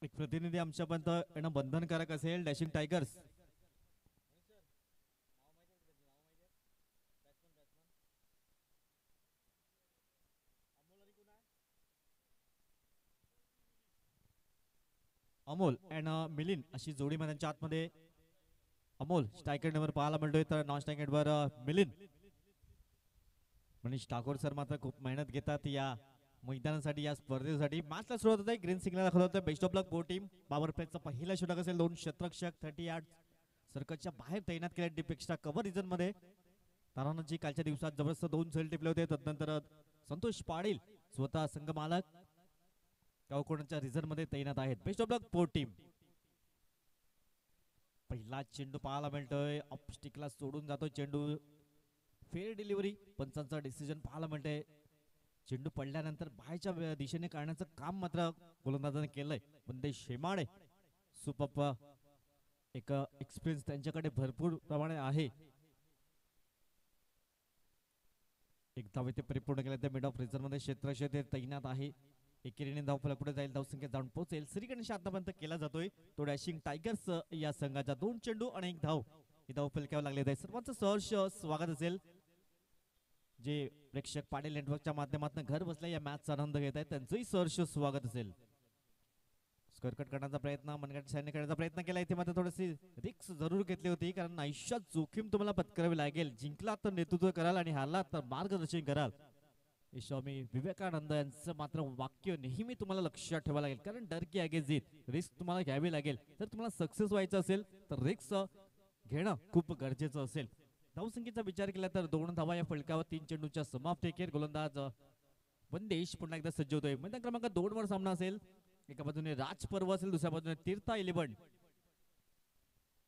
एक प्रतिनिधी आमच्यापर्यंत येणं बंधनकारक असेल. Dashing tigers Amol and Milind अशी जोडी मैदानाच्या आतमध्ये. अमोल स्ट्रायकर नंबर पाहायला मिळतोय, तर नॉन स्ट्रायकर वर मिलिंद. मनीष ठाकूर सर मात्र खूप मेहनत घेतात या मैदानासाठी, या स्पर्धेसाठी. मॅचला सुरुवात होते, ग्रीन सिग्नल दाखवत होतं. Best of luck go team. Power प्लेचा पहिला षटक असेल. 2 शतरक्षक 30 यार्ड सर्कलच्या बाहेर तैनात केल्या डीपेक्षा कव्हर रिजन मध्ये. तारांची कालच्या दिवसात जबरदस्त 2 झेल टिपले होते. तदनंतर संतोष पाटील स्वतः संघ मालक गावकोणाच्या रिझर्व मध्ये तैनात आहेत. Best of luck port team. पहिला चेंडू पाहायला मिळतोय, ऑफस्टिकला सोडून जातो चेंडू. फेअर डिलिव्हरी, पंचांचा डिसिजन पाहायला मिळतंय. चेंडू पडल्यानंतर बाहेरच्या दिशेने काढण्याचं काम मात्र गोलंदाजाने केलंय. पण ते शेमाडे सुपर एक एक्सपिरियन्स त्यांच्याकडे भरपूर प्रमाणे आहे. एक धाव इथे परिपूर्ण केलं ते मिड ऑफ रिझर्व मध्ये क्षेत्रक्षेत्र ते तैनात आहे. एकेरीने धावफलक पुढे जाईल, धावसंख्या जाऊन पोहोचेल. श्रीगणेश आतापर्यंत केला जातोय तो डॅशिंग टायगर्स या संघाचा. 2 चेंडू आणि 1 धाव ही धावफलकावर लागले आहे. सर्वांचं सहर्ष स्वागत असेल जे प्रेक्षक पाटील नेटवर्कच्या माध्यमातून घर बसल्या या मॅचचा आनंद घेत आहेत, त्यांचंही सहर्ष स्वागत असेल. स्करकट करण्याचा प्रयत्न, मनगट सैन्य करण्याचा प्रयत्न केला. इथे मात्र थोडीशी रिक्स जरूर घेतली होती, कारण आयुष्यात जोखीम तुम्हाला पत्करावी लागेल. जिंकलात तर नेतृत्व कराल आणि हारलात तर मार्गदर्शन कराल. स्वामी विवेकानंद यांचं मात्र वाक्य नेहमी तुम्हाला लक्षात ठेवावं लागेल, कारण डर की आगे जीत. रिस्क तुम्हाला घ्यावी लागेल. जर तुम्हाला सक्सेस व्हायचं असेल तर रिस्क घेणं खूप गरजेचं असेल. धावसंख्येचा विचार केला तर 2 धावा या फलकावर 3 चेंडूच्या समाप्ती अखेर. गोलंदाज वंदेश पुन्हा एकदा सज्ज होतोय. मैदान क्रमांक 2 वर सामना असेल. एका बाजूने राज पर्व असेल, दुसऱ्या बाजूने तीर्था 11.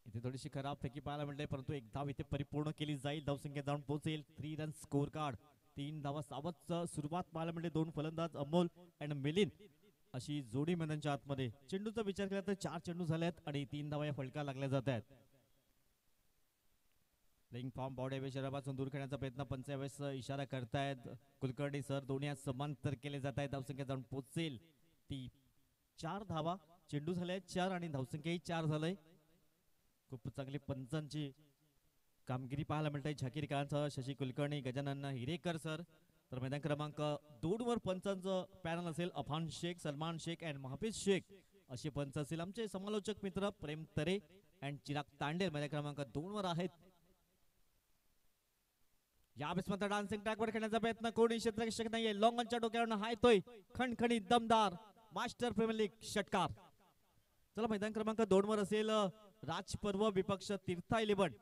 इथे थोडीशी खराब फेकी पाहायला मिळते, परंतु एक धाव इथे परिपूर्ण केली जाईल. धावसंख्या जाऊन पोहोचेल. 3 रन स्कोर कार्ड. 3 धावा सावध सुरुवात पाहायला मिळते. 2 फलंदाज अमोल अँड मिलिंद अशी जोडी मैदानाच्या आतमध्ये. चेंडूचा विचार केला तर 4 चेंडू झालेत आणि 3 धावा या फलका लागल्या जात आहेत. प्लेइंग फॉर्म बॉडी शरीरापासून दूर खेळण्याचा प्रयत्न पंचावेस इशारा करतायत कुलकर्णी सर. दोन्ही समांतर केले जात आहेत. धावसंख्या जाऊन पोहोचेल ती 4 धावा. चेंडू झाले 4 आणि धावसंख्याही 4 झालंय. खूप चांगली पंचांची कामगिरी पाहायला मिळते. Zakir Khan sir, Shashi Kulkarni, Gajanan Hirekar sir. तर मैदान क्रमांक 2 वर पंचांचं पॅनल असेल. अफान शेख, सलमान शेख अँड महफिज शेख असे पंच असेल. आमचे समालोचक मित्र प्रेम तरे अँड चिराग तांडेल मैदान क्रमांक 2 वर आहेत. या मात्र डान्सिंग ट्रॅकवर खेळण्याचा प्रयत्न कोणी क्षेत्ररक्षक नाहीये. लॉंगनच्या डोक्यावर हायतोय खणखणी दमदार मास्टर प्रीमियर लीग षटकार. चला मैदान क्रमांक 2 वर असेल राज पर्व विपक्ष तीर्था 11.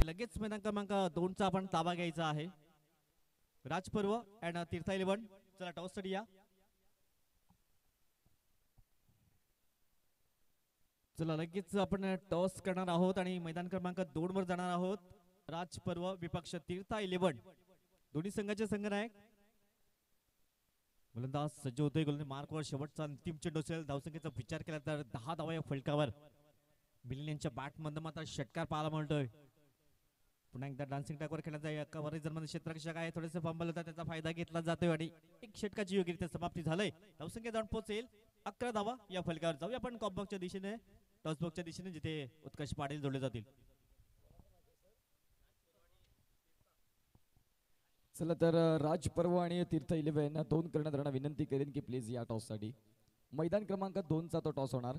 लगेच मैदान क्रमांक 2 चा आपण ताबा घ्यायचा आहे. राज पर्व अँड तीर्था 11. चला टॉस साठी या. चला लगेच आपण टॉस करणार आहोत आणि मैदान क्रमांक 2 वर जाणार आहोत. राज पर्व विपक्ष तीर्था 11. दोन्ही संघाचे संघनायक. गोलंदाज सज्ज होतोय. गोलंदाज मार्कवर शेवटचा अंतिम चेंडू असेल. धावसंख्येचा विचार केला तर 10 धावा या फलकावर. मिलिंद यांच्या बॅट मध्ये मात्र षटकार पाहायला मिळतोय. पुन्हा एकदा डान्सिंग ट्रॅकवर खेळण्याचा कव्हर जर्मन क्षेत्ररक्षक आहे. थोडेसे फंबल होता, त्याचा फायदा घेतला जातोय आणि एक षटकाची योग्यरित्या समाप्ती झालंय. धावसंख्या जाऊन पोहोचेल 11 धावा या फलकावर. जाऊया आपण कॉम्बॉक्सच्या दिशेने, टॉसबॉक्सच्या दिशेने, जिथे उत्कर्ष पाटील जोडले जातील. चला तर राज पर्व आणि तीर्थ 11 यांना 2 करण्यात राहणार. विनंती करेन की प्लीज या टॉस साठी. मैदान क्रमांक 2 चा तो टॉस होणार.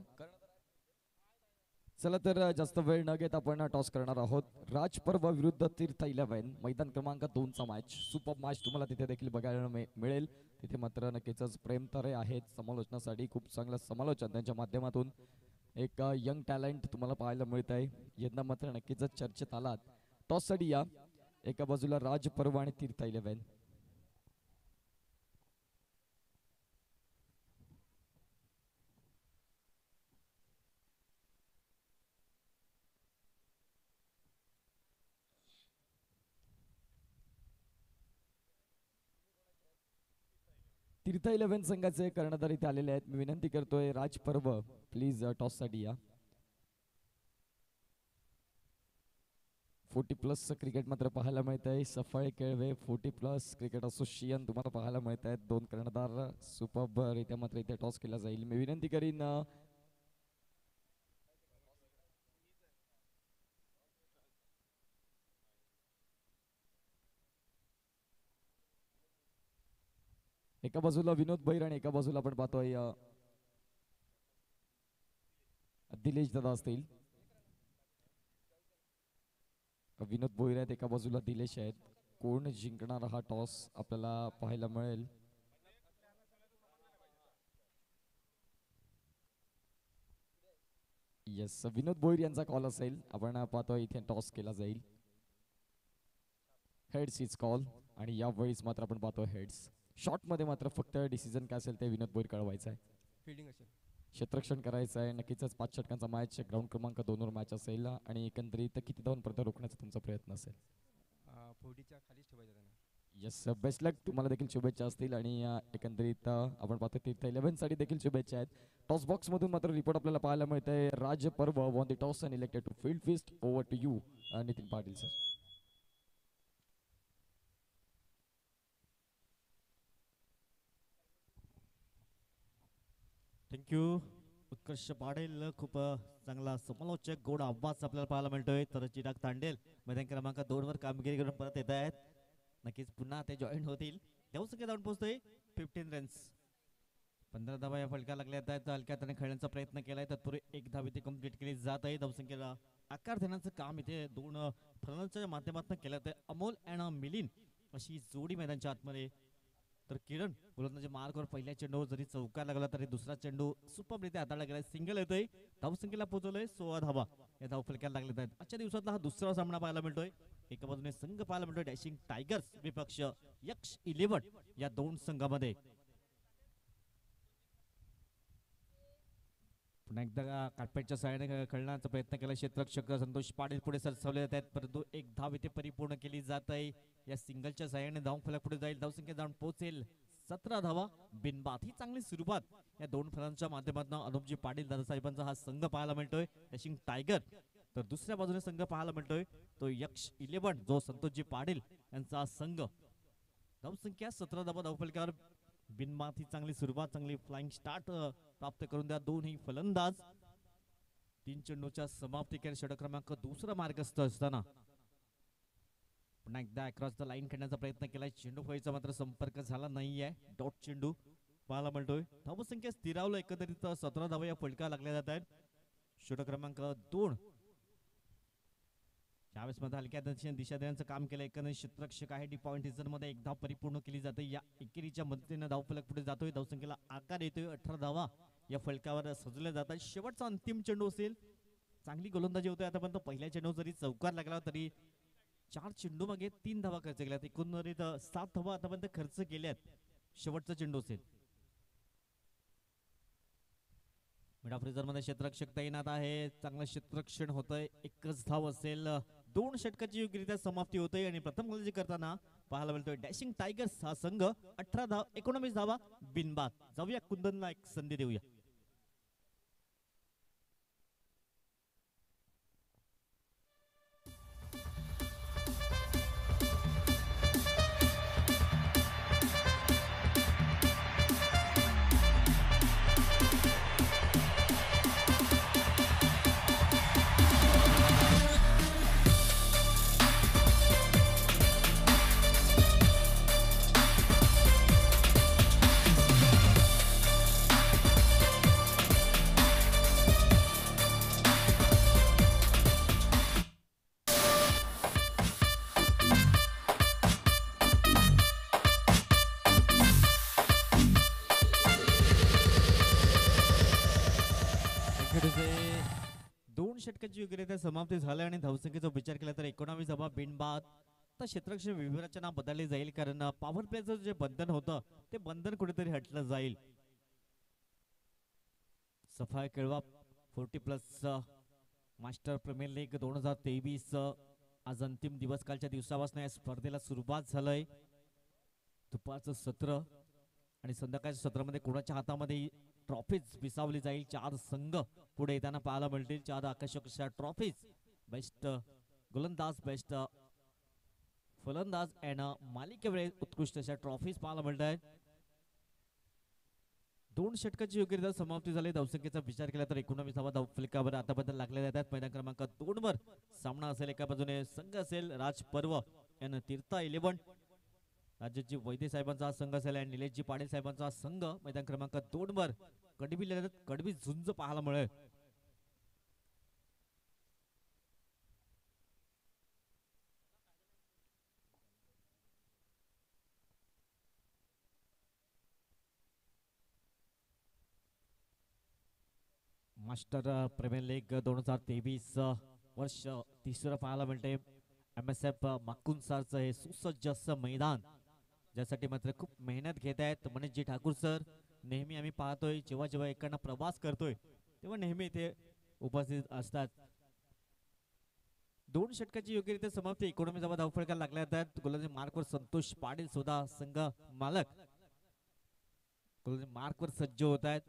चला तर जास्त वेळ न घेता आपण टॉस करणार आहोत. राज पर्व विरुद्ध तीर्थ 11. मैदान क्रमांक 2 चा मॅच. सुपर मॅच तुम्हाला तिथे देखील बघायला मिळेल. तिथे मात्र नक्कीच प्रेम तरे आहेत समालोचनासाठी. खूप चांगलं समालोचन त्यांच्या माध्यमातून एक यंग टॅलेंट तुम्हाला पाहायला मिळत आहे. यंदा मात्र नक्कीच चर्चेत आलात. टॉस साठी या. एका बाजूला राज पर्व आणि तीर्थ 11. तीर्थ 11 संघाचे कर्णधार इथे आलेले आहेत. मी विनंती करतोय राज पर्व प्लीज टॉस साठी या. 40+ क्रिकेट मात्र पाहायला मिळत आहे. सफाळे केळवे 40+ क्रिकेट असोसिएशन तुम्हाला पाहायला मिळत आहेत. दोन कर्णधार सुपर्ब रित्या मात्र इथे टॉस केला जाईल. मी विनंती करीन एका बाजूला विनोद बैर आणि एका बाजूला आपण पाहतोय दिलेश दादा असतील. विनोद भोईर आहेत एका बाजूला दिलेश आहेत. कोण जिंकणार हा टॉस आपल्याला पाहायला मिळेल. येस विनोद भोईर यांचा कॉल असेल. आपण पाहतोय इथे टॉस केला जाईल. हेड्स इज कॉल आणि या वेळेस मात्र आपण पाहतोय हेड्स. शॉर्ट मध्ये मात्र फक्त डिसिजन काय असेल ते विनोद भोईर कळवायचं आहे. फिल्डिंग असेल. क्षेत्ररक्षण करायचं आहे. नक्कीच 5 षटकांचा मॅच ग्राउंड क्रमांक 2 वर मॅच असेल आणि एकंदरीत किती धावांपर्यंत रोखण्याचा तुमचा प्रयत्न असेल. 40च्या खालीच ठेवायचं त्यांना. येस बेस्ट लक तुम्हाला देखील शुभेच्छा असतील आणि एकंदरीत आपण पाहतो तीर्थ 11 साठी देखील शुभेच्छा आहेत. टॉस बॉक्स मधून मात्र रिपोर्ट आपल्याला पाहायला मिळतंय. Raj Parv won the toss and elected to field first. Over to you Nitin Patil sir. Thank you Utkarsh Patil. खूप चांगला समालोचक गोड आवाज आपल्याला पाहायला मिळतोय. तर चिराग तांडेल मैदान क्रमांक 2 वर कामगिरी करून परत येत आहेत. नक्कीच पुन्हा ते जॉईन होतील. धावसंख्या जाऊन पोहोचतोय 15 रन्स. 15 धावा या फलका लागल्या आहेत. हलक्या त्याने खेळण्याचा प्रयत्न केलाय. तत्पूर्वी एक धाव इथे कंप्लीट केली जात आहे. धावसंख्येला आकार देण्याचं काम इथे दोन फलंदाजांच्या माध्यमातून केलं जातं. अमोल अँड मिलिंद अशी जोडी मैदानाच्या आतमध्ये. तर किरण गोलंदाजी मार्गवर पहिल्या चेंडूवर जरी चौकार लागला तरी दुसरा चेंडू सुपररित्या हाताळला गेला. सिंगल येतोय. धावसंख्येला पोहोचवलंय 16 धावा या धावफलक्याला लागलेत आहेत. आजच्या दिवसातला हा दुसरा सामना पाहायला मिळतोय. एका बाजूने संघ पाहायला मिळतोय डॅशिंग टायगर्स विपक्ष यक्ष 11 या दोन संघामध्ये. पुन्हा एकदा कार्पेटच्या साहाय्याने खेळण्याचा प्रयत्न केला क्षेत्ररक्षक संतोष पाटील पुढे सरसावले जात आहेत. परंतु एक धाव इथे परिपूर्ण केली जात आहे. या सिंगलच्या साहाय्याने धाव फलक पुढे जाईल. धावसंख्या जाऊन पोहोचेल 17 धावा बिनबाद. ही चांगली सुरुवात या दोन फलंदाजांच्या माध्यमातून अनुपजी पाटील दादासाहेबांचा हा संघ पाहायला मिळतोय डॅशिंग टायगर. तर दुसऱ्या बाजूने संघ पाहायला मिळतोय तो यक्ष 11 जो संतोषजी पाटील यांचा संघ. धावसंख्या 17 धावा धावफलकावर बिनबाद. ही चांगली सुरुवात चांगली फ्लाइंग स्टार्ट प्राप्त करून द्या दोन्ही फलंदाज. 3 चेंडूच्या समाप्तीकडे षटक क्रमांक 2 मार्गस्थ असताना पुन्हा एकदा अक्रॉस द लाईन खेळण्याचा प्रयत्न केलाय. चेंडू फळीचा मात्र संपर्क झाला नाहीये. डॉट चेंडू पाहायला मिळतोय. धावसंख्या स्थिरावलं एकंदरीत 17 धावा या फलका लागल्या जात आहेत. षटक क्रमांक 2 त्यावेळेस मध्ये हलक्या दिशा देण्याचं काम केलं. एकंदरीत क्षेत्ररक्षक आहे डी पॉइंट इजन मध्ये एक धाव परिपूर्ण केली जाते. या एकेरीच्या मदतीने धावफलक पुढे जातोय. धावसंख्येला आकार येतोय. 18 धावा या फलकावर सजवल्या जातात. शेवटचा अंतिम चेंडू असेल. चांगली गोलंदाजी होते आतापर्यंत. पहिल्या चेंडू जरी चौकार लागला तरी 4 चेंडू मागे 3 धावा खर्च केल्यात. एकंदरीत 7 धावा आतापर्यंत खर्च केल्यात. शेवटचा चेंडू असेल. मिडा फ्रीजर मध्ये क्षेत्ररक्षक तैनात आहे. चांगलं क्षेत्ररक्षण होतंय. एकच धाव असेल. 2 षटकाची योग्यरित्या समाप्ती होते आणि प्रथम गोलंदाजी करताना पाहायला मिळतोय डॅशिंग टायगर्स हा संघ 18 धाव 19 धावा बिनबाद. जाऊया कुंदनला एक संधी देऊया. षटकाची योग्यरित्या समाप्ती झाल्या आणि धावसंख्येचा विचार केला तर 19 धावा बिनबाद. आता क्षेत्ररक्षण विभागाच्या बदलली जाईल कारण पॉवर प्लेचं जे बंधन होतं ते बंधन कुठेतरी हटलं जाईल. सफाई केळवा 40+ मास्टर प्रीमियर लीग 2023 आज अंतिम दिवस. कालच्या दिवसापासून या स्पर्धेला सुरुवात झालंय. दुपारचं सत्र आणि संध्याकाळच्या सत्रामध्ये कोणाच्या हातामध्ये ट्रॉफीज विसावली जाईल. 4 संघ पुढे येताना पाहायला मिळतील. 4 आकर्षक अशा ट्रॉफीज. बेस्ट गोलंदाज बेस्ट फलंदाज आणि मालिकेवेळेस उत्कृष्ट अशा ट्रॉफीज पाहायला मिळत आहेत. 2 षटकाची योग्यरित्या समाप्ती झाली. धावसंख्येचा विचार केला तर 19वा धावफलकावर आतापर्यंत लागले जातात. मैदान क्रमांक 2 वर सामना असेल. एका बाजूने संघ असेल राज पर्व आणि तीर्था 11 राज्याची वैद्य साहेबांचा संघ असेल आणि निलेशजी पाटील साहेबांचा संघ मैदान क्रमांक 2 वर कडवी झुंज पाहायला मिळेल. मास्टर प्रीमियर लीग 2023 वर्ष तिसरं पाहायला मिळते. MSF माकुंसारचं हे सुसज्ज असं मैदान ज्यासाठी मात्र खूप मेहनत घेत आहेत मनीषजी ठाकूर सर. नेहमी आम्ही पाहतोय जेव्हा जेव्हा एकांना प्रवास करतोय तेव्हा नेहमी इथे उपस्थित असतात. 2 षटकाची योग्यरित्या समाप्ती. 19वा धावफलकाला लागल्या जातात. गोलंदाजी मार्कवर संतोष पाटील सुद्धा संघ मालक गोलंदाजी मार्कवर सज्ज होत आहेत.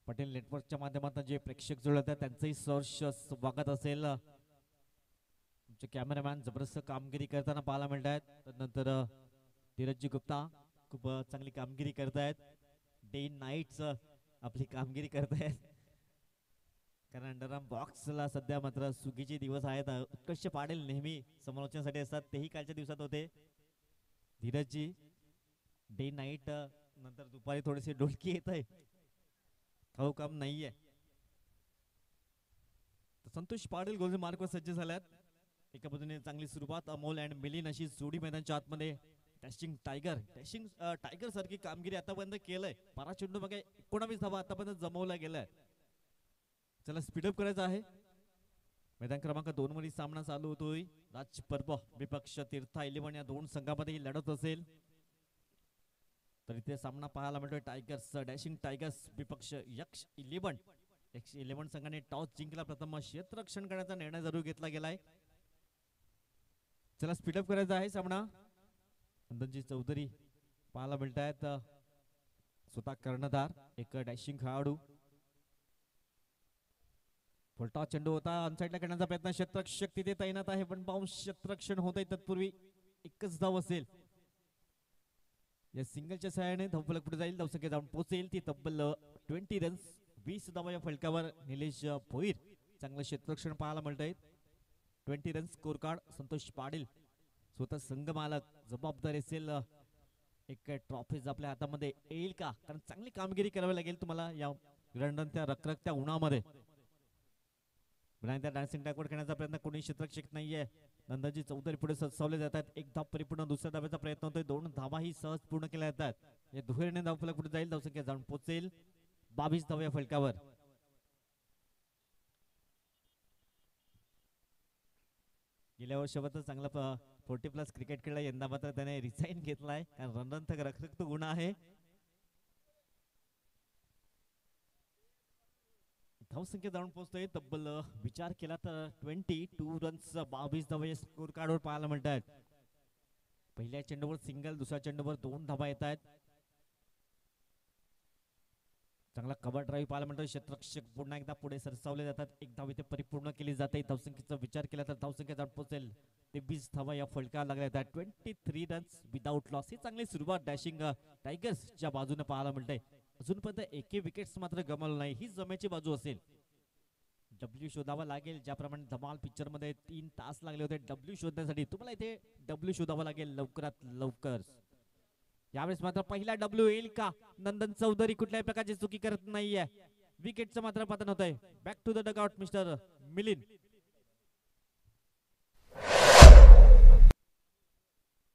पटेल नेटवर्कच्या माध्यमातून जे प्रेक्षक जुळत आहेत त्यांचंही सहर्ष स्वागत असेल. आमचे कॅमेरामॅन जबरदस्त कामगिरी करताना पाहायला मिळत आहेत. त्यानंतर धीरजजी गुप्ता खूप चांगली कामगिरी करतायत. डे नाईट आपली कामगिरी करतायत कारण अंडरआर्म बॉक्सला सध्या मात्र सुगीचे दिवस आहेत. उत्कर्ष पाटील नेहमी समालोचनासाठी असतात. तेही कालच्या दिवसात होते. धीरजजी डे नाईट नंतर दुपारी थोडेसे डोलकी येत आहे. खाऊ काम नाहीये. संतोष पाटील गोलंदाजी मार्कवर सज्ज झाल्यात. एका बाजूने चांगली सुरुवात अमोल अँड मिलिन अशी जोडी मैदानाच्या आतमध्ये. डॅशिंग टायगर सारखी कामगिरी आतापर्यंत केलंय. 12 चेंडू मागे 19 धावा आतापर्यंत जमवल्या गेलाय. चला स्पीडअप करायचं आहे. मैदान क्रमांक 2 मध्ये सामना चालू होतोय. राज पर्व विपक्ष तीर्था 11 या 2 संघामध्ये ही लढत असेल. तर इथे सामना पाहायला मिळतोय. टायगर्स डॅशिंग टायगर्स विपक्ष यक्ष 11 संघाने टॉस जिंकला. प्रथम क्षेत्ररक्षण करण्याचा निर्णय जरूर घेतला गेलाय. चला स्पीडअप करायचा आहे सामना. नंदनजी चौधरी पाहायला मिळत आहेत. स्वतः कर्णधार एक डॅशिंग खेळाडू. फलटा चेंडू होता अनसाइडला करण्याचा प्रयत्न. क्षेत्ररक्षक तिथे तैनात आहे पण बाउन्स क्षेत्ररक्षण होत आहे. तत्पूर्वी एकच धाव असेल. या सिंगलच्या सहाय्याने धावफलक पुढे जाईल. धावसंख्या जाऊन पोहोचेल ती तब्बल 20 रन्स. 20 धावा या फलकावर. निलेश भोईर चांगलं क्षेत्ररक्षण पाहायला मिळत आहे. 20 runs score card. Santosh Patil स्वतः संघ मालक जबाबदार असेल. एक ट्रॉफीज आपल्या हातामध्ये येईल का कारण चांगली कामगिरी करावी लागेल तुम्हाला या लंडनच्या रखरखत्या उन्हामध्ये. डान्सिंग बॅकवर्ड करण्याचा प्रयत्न कोणी क्षेत्ररक्षक नाहीये. नंदनजी चौधरी पुढे सरसावले जातात. एक धाव परिपूर्ण. दुसऱ्या धाव्याचा प्रयत्न होतोय. 2 धावाही सहज पूर्ण केल्या जातात. या दुहेरीने धावफलक पुढे जाईल. धावसंख्या जाऊन पोहोचेल 22 धावा या फलकावर. गेल्या वर्षावर चांगला 40+ क्रिकेट खेळला. यंदा मात्र त्याने रिसाईन घेतलाय कारण रणरणथक रखरखतो गुण आहे. धावसंख्या जाऊन पोहोचतोय तब्बल विचार केला तर 22 रन्स. 22 धावा या स्कोर कार्डवर पाहायला मिळतात. पहिल्या चेंडूवर सिंगल. दुसऱ्या चेंडूवर 2 धावा येत आहेत. चांगला कव्हर ड्राईव्ह पाहायला मिळतोय. क्षेत्ररक्षक पुन्हा एकदा पुढे सरसावले जातात. एक धाव इथे परिपूर्ण केली जाते. धावसंख्येचा विचार केला तर धावसंख्या जाऊन पोहोचेल 23 धावा या फलकाला लागल्या आहेत. 23 रन्स विदाउट लॉस. ही चांगली सुरुवात डॅशिंग टायगर्सच्या बाजूने पाहायला मिळते. अजूनपर्यंत एकही विकेट्स मात्र गमावलं नाही. ही जमेची बाजू असेल. डब्ल्यू शोधावा लागेल. ज्याप्रमाणे धमाल पिक्चर मध्ये 3 तास लागले होते डब्ल्यू शोधण्यासाठी तुम्हाला इथे डब्ल्यू शोधावा लागेल लवकरात लवकर. यावेळेस मात्र पहिला डब्ल्यू येईल का. नंदन चौधरी कुठल्याही प्रकारची चुकी करत नाहीये. विकेटचं मात्र पतन होत आहे. Back to the dugout mister Milind.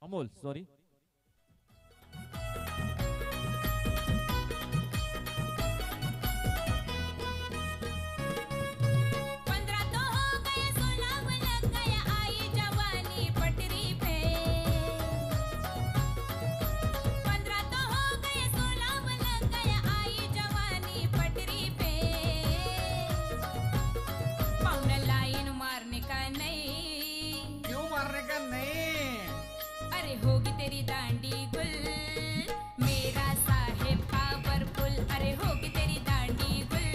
Amol sorry. होगी तेरी दांडी गुल मेरा साहेब पावरफुल. अरे होगी तेरी दांडी गुल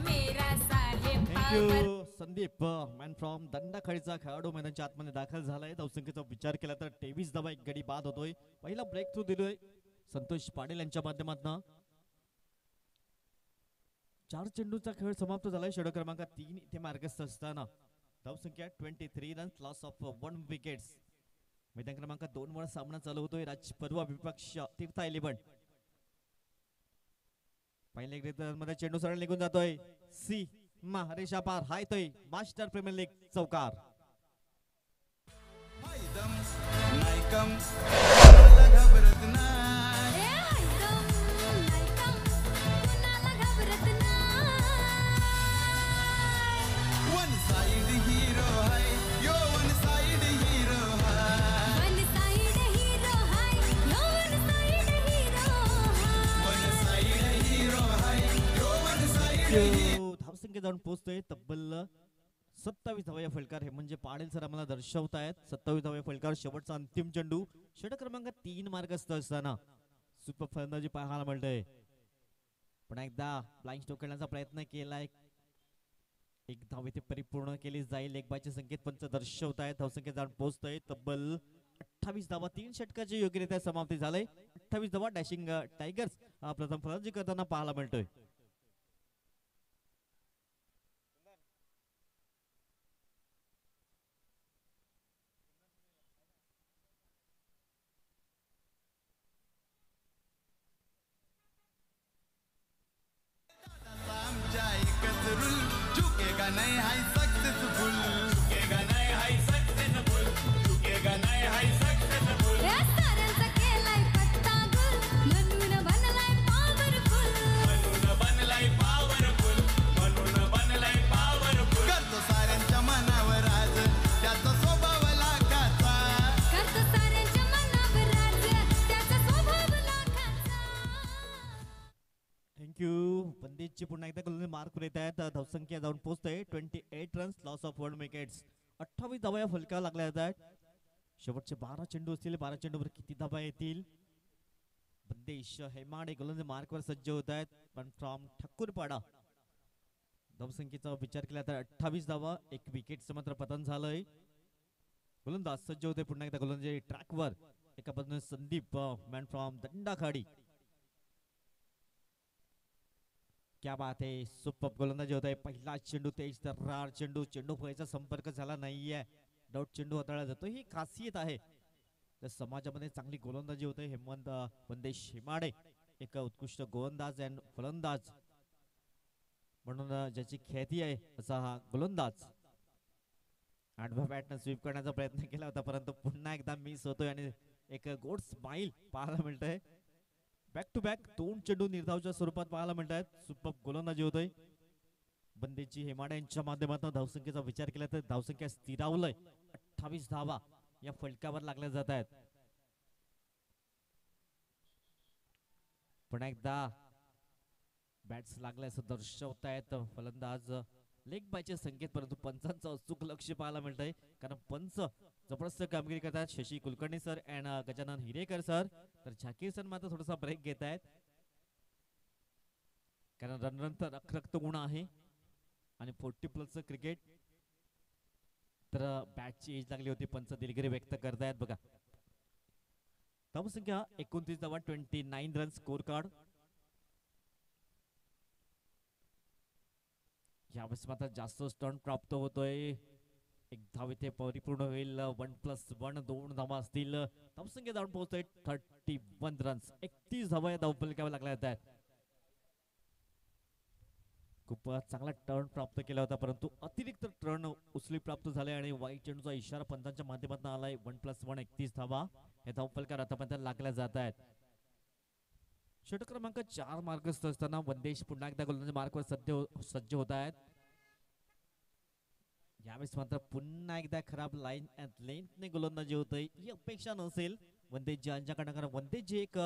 मेरा साहेब thank you Sandeep Sandeep man from दंडाखळीचा खेळाडू मैदानाच्या आतमध्ये दाखल झालाय. धावसंख्येचा विचार केला तर 23 धावा, एक गडी बाद होतोय. पहिला ब्रेक थ्रू दिलोय संतोष पाटील यांच्या माध्यमातून. 4 चेंडूचा खेळ समाप्त झालाय. षटक क्रमांक 3 इथे मार्गस्थ असताना धावसंख्या 23 रन्स, लॉस ऑफ 1 विकेट्स. मैदान क्रमांक 2 वर सामना चालू होतोय. राजपर्व विपक्ष तीर्था 11. पहिल्या मध्ये चेंडू सरळ निघून जातोय. सी रेषा पार हा येतोय मास्टर प्रीमियर लीग चौकार. धावसंख्या जाऊन पोहोचतोय तब्बल 27 धावा या फलकार. हे म्हणजे पाटील सर आम्हाला दर्शवतायत 27 धावा फलकार. शेवटचा अंतिम चेंडू षटक क्रमांक 3 मार्गस्थ असताना सुपर फलंदाजी पाहायला मिळतंय. पण एकदा ब्लाइंड स्ट्रोक करण्याचा प्रयत्न केलाय. एक धाव इथे परिपूर्ण केली जाईल. एक बायचे संकेत पंच दर्शवतायत. धावसंख्या जाऊन पोहोचतोय तब्बल 28 धावा. 3 षटकाची योग्यरित्या समाप्ती झाली. 28 धावा डॅशिंग टायगर्स प्रथम फलंदाजी करताना पाहायला मिळतोय. बंदेजची पुन्हा एकदा गोलंदाज मार्क येत आहेत. धावसंख्या जाऊन पोहोचतोय 28 रन्स, लॉस ऑफ 1 विकेट्स. 28 धावा या फलकाला लागल्या जात. शेवटचे 12 चेंडू असतील. 12 चेंडूवर किती धावा येतील. बंदेश हेमाडे गोलंदाज मार्कवर सज्ज होत आहेत. पण फ्रॉम ठाकूरपाडा धावसंख्येचा विचार केला तर 28 धावा, 1 विकेटचं मात्र पतन झालंय. गोलंदाज सज्ज होते पुन्हा एकदा गोलंदाजी ट्रॅकवर. एका बाजूने संदीप मॅन फ्रॉम दंडाखाडी. क्या बात है, सुपर गोलंदाजी होत आहे. पहिला चेंडू तेज तर्रार चेंडू. चेंडू फळीचा संपर्क झाला नाहीये. डाऊट चेंडू हाताळला जातो. ही खासियत आहे तर समाजामध्ये चांगली गोलंदाजी होते. हेमंत बंदेश हेमाडे एक उत्कृष्ट गोलंदाज आणि फलंदाज म्हणून ज्याची ख्याती आहे असा हा गोलंदाज. आडव्या बॅटनं स्वीप करण्याचा प्रयत्न केला होता परंतु पुन्हा एकदा मिस होतोय आणि एक गोड स्माइल पाहायला मिळतंय. बॅक टू बॅक 2 चेंडू निर्धावच्या स्वरूपात पाहायला मिळतात. सुपर गोलंदाजी होतोय बंदेची हेमाडे यांच्या माध्यमातून. धावसंख्येचा विचार केला तर धावसंख्या स्थिरावलंय. 28 धावा या फलकावर लागल्या जात आहेत. पुन्हा एकदा बॅट्स लागल्याचं दर्शवतायत फलंदाज. लेग बायचे संकेत परंतु पंचांचं अचूक लक्ष पाहायला मिळतंय कारण पंच जबरदस्त कामगिरी करतात. Shashi Kulkarni sir and Gajanan Hirekar sir. तर झाकीर सर मात्र थोडासा ब्रेक घेत आहेत कारण रणरंत रखरक्त गुण आहे आणि 40+ क्रिकेट. तर बॅटची एज लागली होती. पंच दिलगिरी व्यक्त करतायत बघा. धावसंख्या 29 धावा, 29 रन स्कोर कार्ड. यावेळेस मात्र जास्त स्टन प्राप्त होतोय. एक धाव इथे परिपूर्ण होईल. 1+1 2 धावा असतील. धावसंख्या जाऊन पोहोचतोय 31 रन्स. 31 धावा या धावफलकावर लागल्या आहेत. खूप चांगला टर्न प्राप्त केला होता परंतु अतिरिक्त टर्न उचली प्राप्त झाले आणि वाईट चेंडूचा इशारा पंचांच्या माध्यमातून आलाय. 1+1 31 धावा या धावफलकावर आतापर्यंत लागल्या जात आहेत. षटक क्रमांक 4 मार्गस्थ असताना बंदेश पुन्हा एकदा गोलंदाजी मार्कवर सज्ज होत आहेत. यावेळेस मात्र पुन्हा एकदा खराब लाईन अँड लेंथने गोलंदाजी होतय. ही अपेक्षा नसेल बंदेश यांच्याकडनं कारण बंदेश एक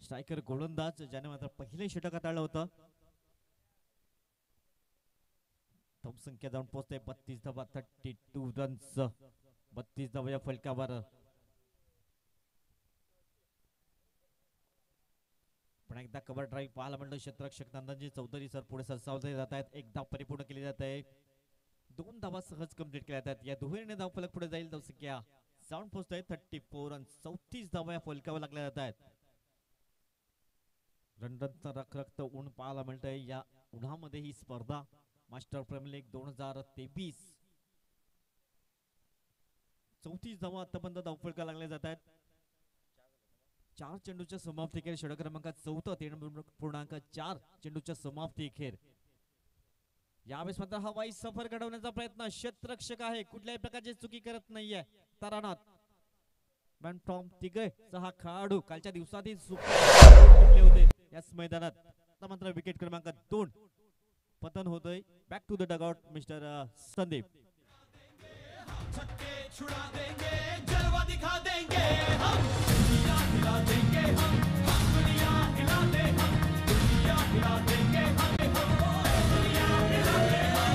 स्ट्रायकर गोलंदाज ज्याने मात्र पहिले षटक हाताळलं होतं. धावसंख्या जाऊन पोहोचते 32 धावा, 32 रन्स. 32 धावा या फलकावर. पण एकदा कव्हर ड्राईव्ह पाहायला म्हणलं क्षेत्ररक्षक नंदनजी चौधरी सर पुढे सरसावले जात आहेत. एकदा परिपूर्ण केली जात आहे. 2 धावा सहज कंप्लीट केल्या जातात. या दुहेरीने धावफलक पुढे जाईल. धावसंख्या जाऊन पोहोचतोय 34 रन. 34 धावा या फलकावर लागल्या जात आहेत. रनरनचं रखरखत ऊन पाहायला मिळतंय या उन्हामध्ये ही स्पर्धा मास्टर प्रीमियर लीग 2023. 34 धावा आतापर्यंत धावफलका लागल्या जात आहेत. 4 चेंडूच्या समाप्तीखेर षटक क्रमांक 4 3.4 चेंडूच्या समाप्तीखेर यावेळेस मात्र हवाई सफर घडवण्याचा प्रयत्न. क्षेत्ररक्षक आहे, कुठल्याही प्रकारची चुकी करत नाहीये तारानाथ. मॅन फ्रॉम तिघे 6 खेळाडू कालच्या दिवसातही सुटले होते याच मैदानात. आता मात्र विकेट क्रमांक 2 पतन होतोय. Back to the dugout mister Sandeep. छक्के छुड़ा देंगे, जलवा दिखा देंगे हम, दुनिया हिला देंगे हम दुनिया हिला दे हम, दुनिया हिला देंगे हम, दुनिया हिला दे हम.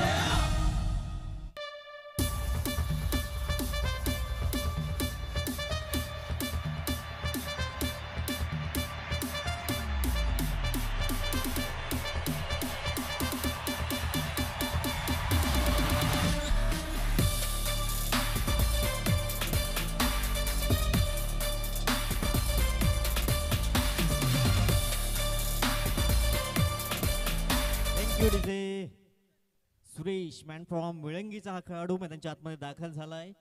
सुरेश मॅन फ्रॉम विळंगीचा हा खेळाडू मैदानाच्या आतमध्ये दाखल झालाय.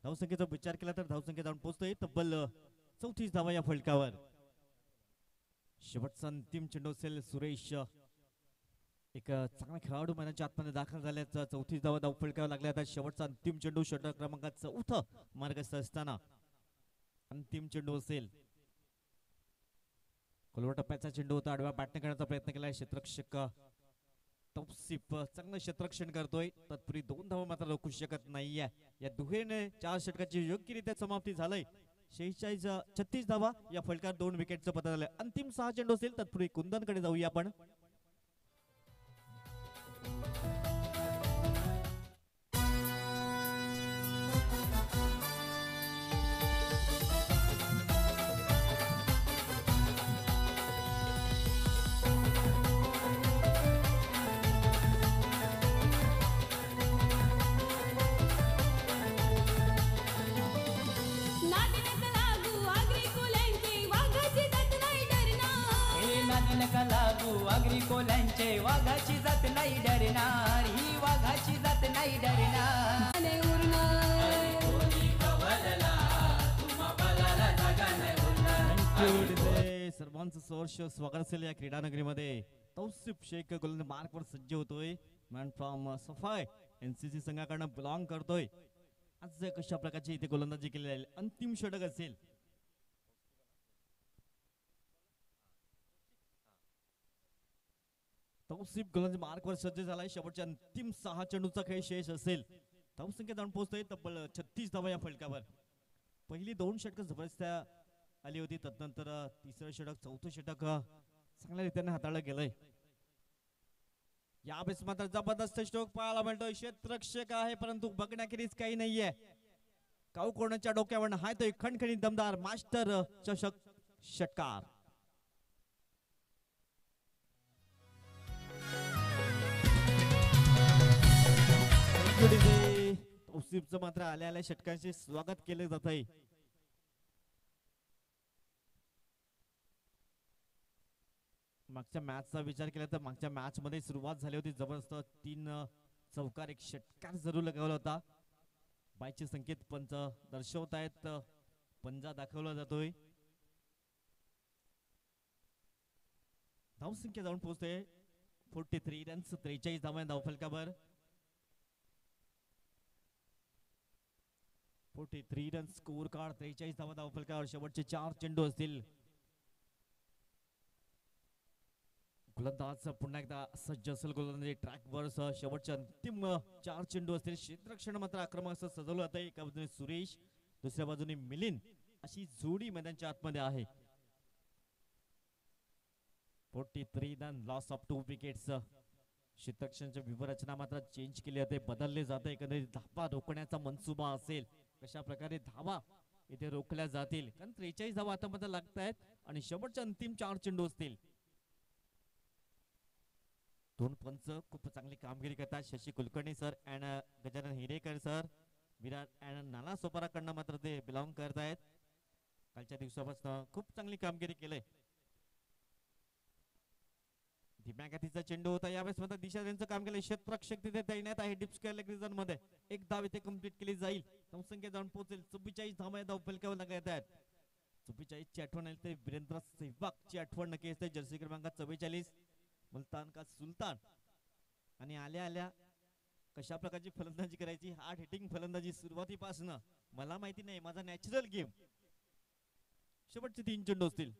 धावसंख्येचा विचार केला तर धावसंख्या जाऊन पोहोचतोय तब्बल 34 धावा या फलकावर. शेवटचा अंतिम चेंडू असेल. सुरेश एक चांगला खेळाडू मैदानाच्या आतमध्ये दाखल झाल्याचं 34 धावा धाव फलकावर लागल्या आहेत. शेवटचा अंतिम चेंडू षटक क्रमांक 4 मार्गस्थ असताना अंतिम चेंडू असेल. खोलवर टप्प्याचा चेंडू होता. आडव्या बॅटने करण्याचा प्रयत्न केलाय क्षेत्ररक्षक तौसिफ. चांगलं क्षेत्ररक्षण करतोय. तत्पूर्वी 2 धावा मात्र रोखू शकत नाहीये. या दुहेरीने 4 षटकाची योग्यरित्या समाप्ती झालंय. 36 धावा या फलकात 2 विकेटचं पतन झालंय. अंतिम 6 चेंडू असेल. तत्पूर्वी कुंदनकडे जाऊया आपण. वाघरी कोल्यांचे वाघाची जात नाही डरणार, ही वाघाची जात नाही डरणार. सर्वांचं सहर्ष स्वागत असेल या क्रीडा नगरीमध्ये. तौसिफ शेख गोलंदाज मार्कवर सज्ज होतोय. मॅन फ्रॉम सफाय एनसीसी संघाकडनं बिलॉंग करतोय. आज कशा प्रकारची इथे गोलंदाजी केलेली आहे. अंतिम षटक असेल. तौसिफ गोलंदाजी मार्कवर सज्ज झालाय. शेवटच्या अंतिम 6 चेंडूचा खेळ शेष असेल. धावसंख्या जाऊन पोहोचतोय तब्बल 36 धावा या फलकावर. पहिली 2 षटक जबरदस्त आली होती. तदनंतर 3रं षटक 4थं षटक चांगल्या रीतीने हाताळलं गेलंय. यावेळेस मात्र जबरदस्त स्ट्रोक पाहायला मिळतोय. क्षेत्ररक्षक आहे परंतु बघण्याखेरीज काही नाहीये. काऊ कोणाच्या डोक्यावर हाय तो खणखणीत दमदार मास्टर चषक षटकार. तौसिफचं मात्र आल्या आल्या षटकांचे स्वागत केले जात आहे. मागच्या मॅचचा विचार केला तर मागच्या मॅच मध्ये सुरुवात झाली होती जबरदस्त. 3 चौकार 1 षटकार जरूर लगावला होता. बायचे संकेत पंच दर्शवत आहेत. पंजा दाखवला जातोय. धावसंख्या जाऊन पोहोचते 43 रन्स 43 धावा धावफलकावर. 43 रन स्कोर कार्ड 43 धावा धावफलकावर. शेवटचे 4 चेंडू असतील. गोलंदाज पुन्हा एकदा सज्ज असेल. गोलंदाजी ट्रॅकवर शेवटचे अंतिम 4 चेंडू असतील. क्षेत्ररक्षण मात्र आक्रमक असं सजवलं जातं. एका बाजूने सुरेश दुसऱ्या बाजूने मिलिंद अशी जोडी मैदानाच्या आतमध्ये आहे. 43 रन लॉस ऑफ 2 विकेट्स. क्षेत्ररक्षणाची विवरचना मात्र चेंज केली जाते बदलले जाते. एकंदरीत धावा रोखण्याचा मनसुबा असेल कशा प्रकारे धावा इथे रोखल्या जातील. कारण 43 धावा आता मध्ये लागत आहेत आणि शेवटचे अंतिम 4 चेंडू असतील. दोन पंच खूप चांगली कामगिरी करतात. Shashi Kulkarni sir and Gajanan Hirekar sir, Virat and Nana सोपाराकडनं मात्र ते बिलॉंग करत आहेत. कालच्या दिवसापासून खूप चांगली कामगिरी केलंय. धीम्या गतीचा चेंडू होता. यावेळेस मात्र दिशा यांचं काम केलं. क्षेत्ररक्षक तिथे तैनात आहे डीप स्क्वेअर लेग रिजन मध्ये. एक धाव इथे कंप्लीट केली जाईल. धावसंख्या जाऊन पोहोचेल 44 धावा. धाव फलकावर लागत आहेत. 44 ची आठवण आली तर वीरेंद्र सेहवागची आठवण नक्की येते. जर्सी क्रमांक 44 मुलतान का सुलतान. आणि आल्या आल्या कशा प्रकारची फलंदाजी करायची, हार्ड हिटिंग फलंदाजी सुरुवातीपासून मला माहिती नाही, माझा नॅचरल गेम. शेवटचे 3 चेंडू असतील.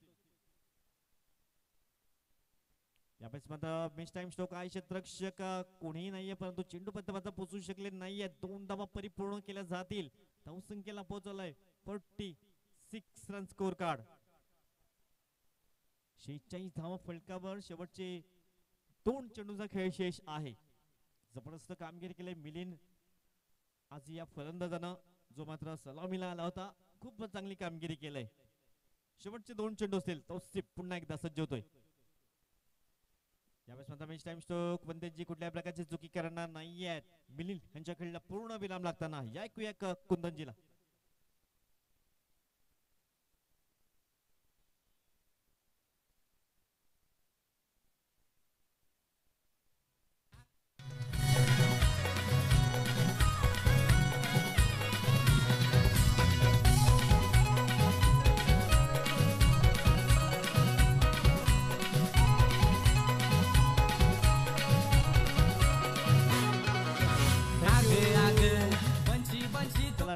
यावेळेस मात्र मिस टाइम स्ट्रोक आहे. क्षेत्ररक्षक कोणीही नाहीये, परंतु चेंडू पत्त्यावर पोहोचू शकले नाहीये. 2 धावा परिपूर्ण केल्या जातील. धावसंख्येला पोहोचवलाय 46 रन स्कोर कार्ड. 46 धावा फलकावर. शेवटचे 2 चेंडूचा खेळ शेष आहे. जबरदस्त कामगिरी केली मिलिंद आज या फलंदाजानं, जो मात्र सलामीला आला होता. खूप चांगली कामगिरी केलंय. शेवटचे 2 चेंडू असतील. तो पुन्हा एकदा सज्ज होतोय. यावेळेस मात्र मॅच टाइम स्ट्रोक. वंदेजी कुठल्या प्रकारची चुकी करणार नाहीयेत. मिलिंद यांच्या खेळला पूर्ण विराम लागताना या ऐकूया कुंदनजीला.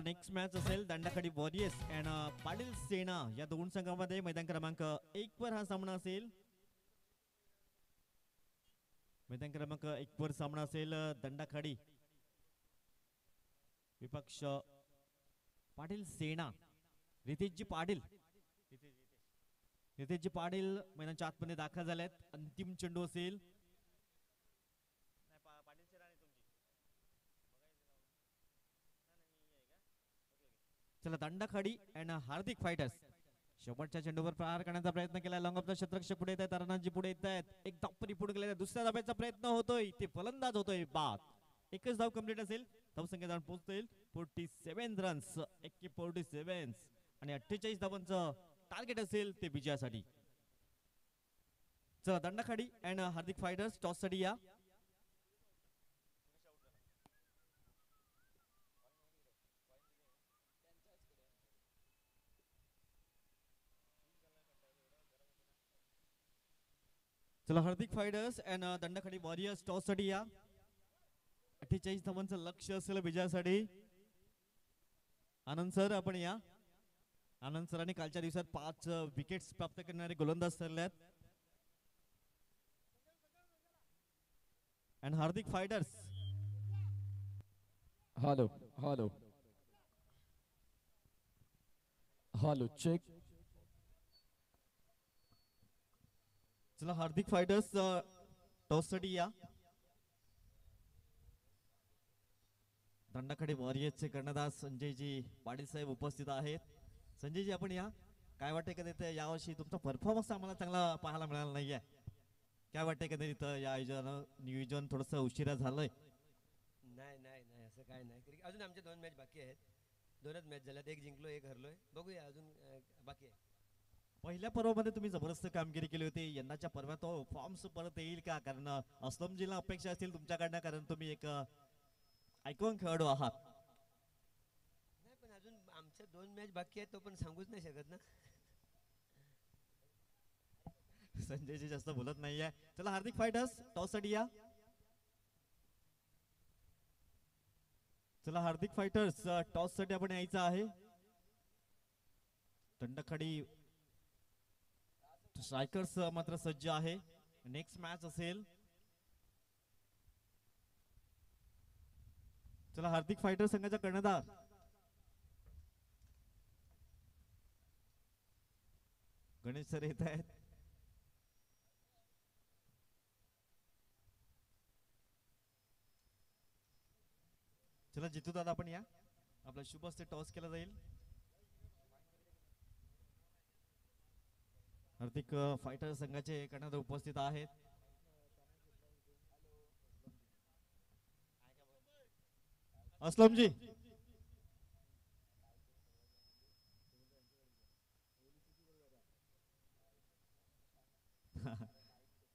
नेक्स्ट मॅच असेल दंडाखडी वॉरियर्स अँड पाटील सेना या 2 संघांमध्ये. मैदान क्रमांक 1 वर हा सामना असेल. मैदान क्रमांक 1 वर सामना असेल. दंडाखडी विपक्ष पाटील सेना. रितेशजी पाटील मैदानाच्या आतमध्ये दाखल झालेत. अंतिम चेंडू असेल. चला दंडाखडी अँड हार्दिक फायटर्स शेवटच्या चेंडूवर प्रहार करण्याचा प्रयत्न केला. लॉंग ऑफचा क्षेत्ररक्षक पुढे येत आहेत. तारानाथजी पुढे येत आहेत. एक धाव परिपूर्ण केलेला. दुसऱ्या धाब्याचा प्रयत्न होतोय. ते फलंदाज होतोय बाद. एकच धाव कंप्लीट असेल. धावसंख्या जाऊन पोहोचतील 47 रन्स. 47 आणि 48 धावांचं टार्गेट असेल ते विजयासाठी. चला दंडाखडी अँड हार्दिक फायटर्स टॉस साठी या. चला Hardik fighters and दंडाखडी warriors toss साठी या. 48 धावांचं लक्ष असेल विजयासाठी. आनंद सर आपण या. आनंद सरांनी कालच्या दिवसात 5 विकेट्स प्राप्त करणारे गोलंदाज ठरले आहेत. And Hardik fighters. Hello hello hello check. चला हार्दिक फायटर्स टॉस साठी या. दंडाखडी वॉरियर्सचे कर्णधार संजयजी पाटील साहेब उपस्थित आहेत. संजयजी आपण या. काय वाटतंय कधी यावर्षी तुमचा परफॉर्मन्स आम्हाला चांगला पाहायला मिळाला नाहीये. काय वाटतंय कधी इथं या नियोजन थोडस उशिरा झालंय? नाही नाही नाही असं काय नाही. अजून आमच्या 2 मॅच बाकी आहेत. 2च मॅच झाल्यात. 1 जिंकलो 1 हरलोय. बघूया अजून बाकी आहे. पहिल्या पर्वामध्ये तुम्ही जबरदस्त कामगिरी केली होती. यंदाच्या पर्वात तो फॉर्म्स परत येईल का? कारण असलमजीला अपेक्षा असतील तुमच्याकडनं, कारण तुम्ही एक आयकॉन खेळाडू आहात. नाही पण अजून आमच्या 2 मॅच बाकी आहेत. तो पण सांगूच नाही शकत ना. संजयजी जास्त बोलत नाहीये. चला हार्दिक फायटर्स टॉस साठी या. चला हार्दिक फायटर्स टॉस साठी आपण यायचं आहे. दंडाखडी स्ट्रायकर्स मात्र सज्ज आहे. नेक्स्ट मॅच असेल. चला हार्दिक फायटर संघाचा कर्णधार गणेश सर येत आहेत. चला जितू दादा आपण या. आपला शुभ हस्ते टॉस केला जाईल. हार्दिक फायटर संघाचे कर्णधार उपस्थित आहेत. असलमजी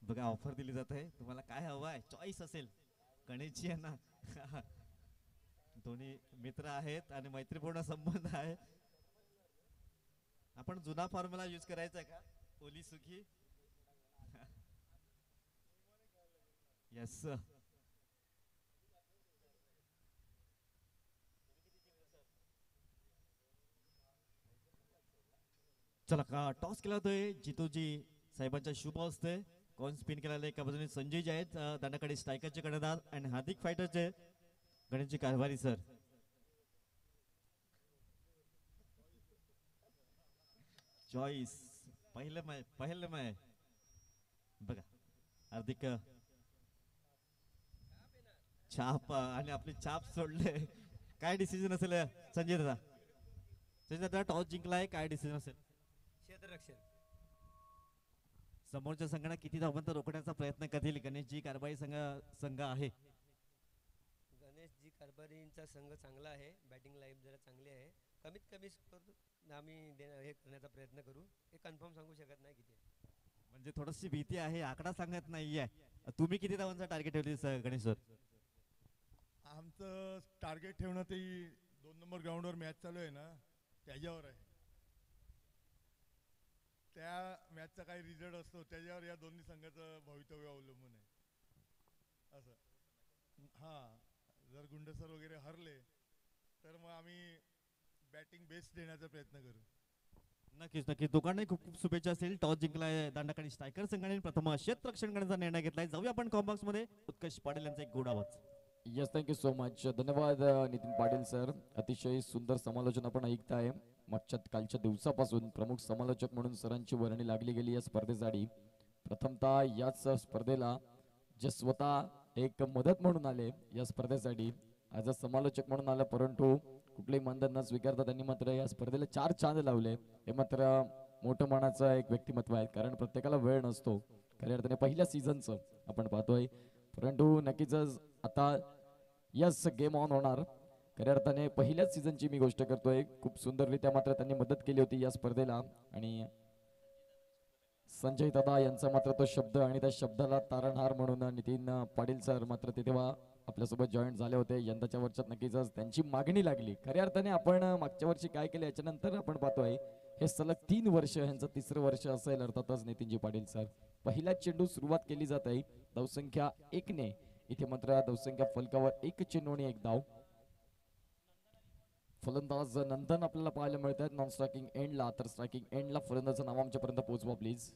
बघा ऑफर दिली जात आहे, तुम्हाला काय हवं आहे चॉईस असेल. गणेशजी आहे ना दोन्ही मित्र आहेत आणि मैत्रीपूर्ण संबंध आहे. आपण जुना फॉर्म्युला यूज करायचा आहे का ओली सुखी. येस चला का टॉस केला होतोय जितूजी साहेबांच्या शुभ असते. कॉइन स्पिन केलेला एका बाजूने संजय जे आहेत दंडाकडे स्ट्रायकरचे कर्णधार आणि हार्दिक फायटरचे गणेशजी कारभारी सर. चॉईस पहिलं मॅच बघा हार्दिक छाप आणि आपली छाप सोडले. काय डिसिजन असेल संजय दादा. संजय दादा टॉस जिंकलाय, काय डिसिजन असेल. क्षेत्ररक्षण. समोरच्या संघाला किती धावपंत रोखण्याचा प्रयत्न करतील गणेशजी कारभारी संघ आहे. गणेशजी कारभारींचा संघ चांगला आहे, बॅटिंग लाईफ जरा चांगली आहे. कमीत कमी स्कोर आम्ही हे करण्याचा प्रयत्न करू. हे कन्फर्म सांगू शकत नाही किती. म्हणजे थोडीशी भीती आहे, आकडा सांगत नाहीये. तुम्ही किती धावांचा टार्गेट ठेवली गणेश सर. आमचं टार्गेट ठेवणं ते 2 नंबर ग्राउंडवर मॅच चालू आहे ना त्याच्यावर आहे. त्या मॅचचा काही रिझल्ट असतो त्याच्यावर या दोन्ही संघाचं भवितव्य अवलंबून आहे. असं हां, जर गुंडसर वगैरे हरले तर मग आम्ही बॅटिंग बेस्ट देण्याचा प्रयत्न करू. नक्कीच नक्कीच दोघांनाही खूप खूप शुभेच्छा असेल. टॉस जिंकलाय दांडाकडे स्ट्रायकर संघाने प्रथम क्षेत्ररक्षण करण्याचा निर्णय घेतलाय. जाऊया आपण कॉम्बॉक्स मध्ये. उत्कर्ष पाटील यांचा एक गोड आवाज. Yes thank you so much. धन्यवाद नितीन पाटील सर. अतिशय सुंदर समालोचन आपण ऐकताय. मागच्या कालच्या दिवसापासून प्रमुख समालोचक म्हणून सरांची वर्णी लागली गेली या स्पर्धेसाठी. प्रथमतः याच स्पर्धेला जे स्वतः एक मदत म्हणून आले या स्पर्धेसाठी, ॲज अ समालोचक म्हणून आलं, परंतु कुठलेही मानधन न स्वीकारता त्यांनी मात्र या स्पर्धेला 4 चांद लावले. हे मात्र मोठं मनाचं एक व्यक्तिमत्व आहे, कारण प्रत्येकाला वेळ नसतो. खऱ्या अर्थाने पहिल्या सीझनचं आपण पाहतोय, परंतु नक्कीच आता यस गेम ऑन होणार. खऱ्या अर्थाने पहिल्याच सीझनची मी गोष्ट करतोय. खूप सुंदररित्या मात्र त्यांनी मदत केली होती या स्पर्धेला. आणि संजय दादा यांचा मात्र तो शब्द आणि त्या शब्दाला तारणहार म्हणून नितीन पाटील सर मात्र ते तेव्हा आपल्यासोबत जॉईन झाले होते. यंदाच्या वर्षात नक्कीच त्यांची मागणी लागली. खऱ्या अर्थाने आपण मागच्या वर्षी काय केलं याच्यानंतर आपण पाहतोय हे सलग 3 वर्ष, ह्यांचं 3रं वर्ष असेल अर्थातच नितीनजी पाटील सर. पहिला चेंडू सुरुवात केली जात आहे धावसंख्या 1 ने. इथे मात्र धावसंख्या फलकावर 1 चेंडू आणि 1 धाव. फलंदाज नंदन आपल्याला पाहायला मिळत आहेत नॉन स्ट्रायकिंग एंडला. तर स्ट्रायकिंग एंडला फलंदाजचं नाव आमच्यापर्यंत पोहोचवा प्लीज.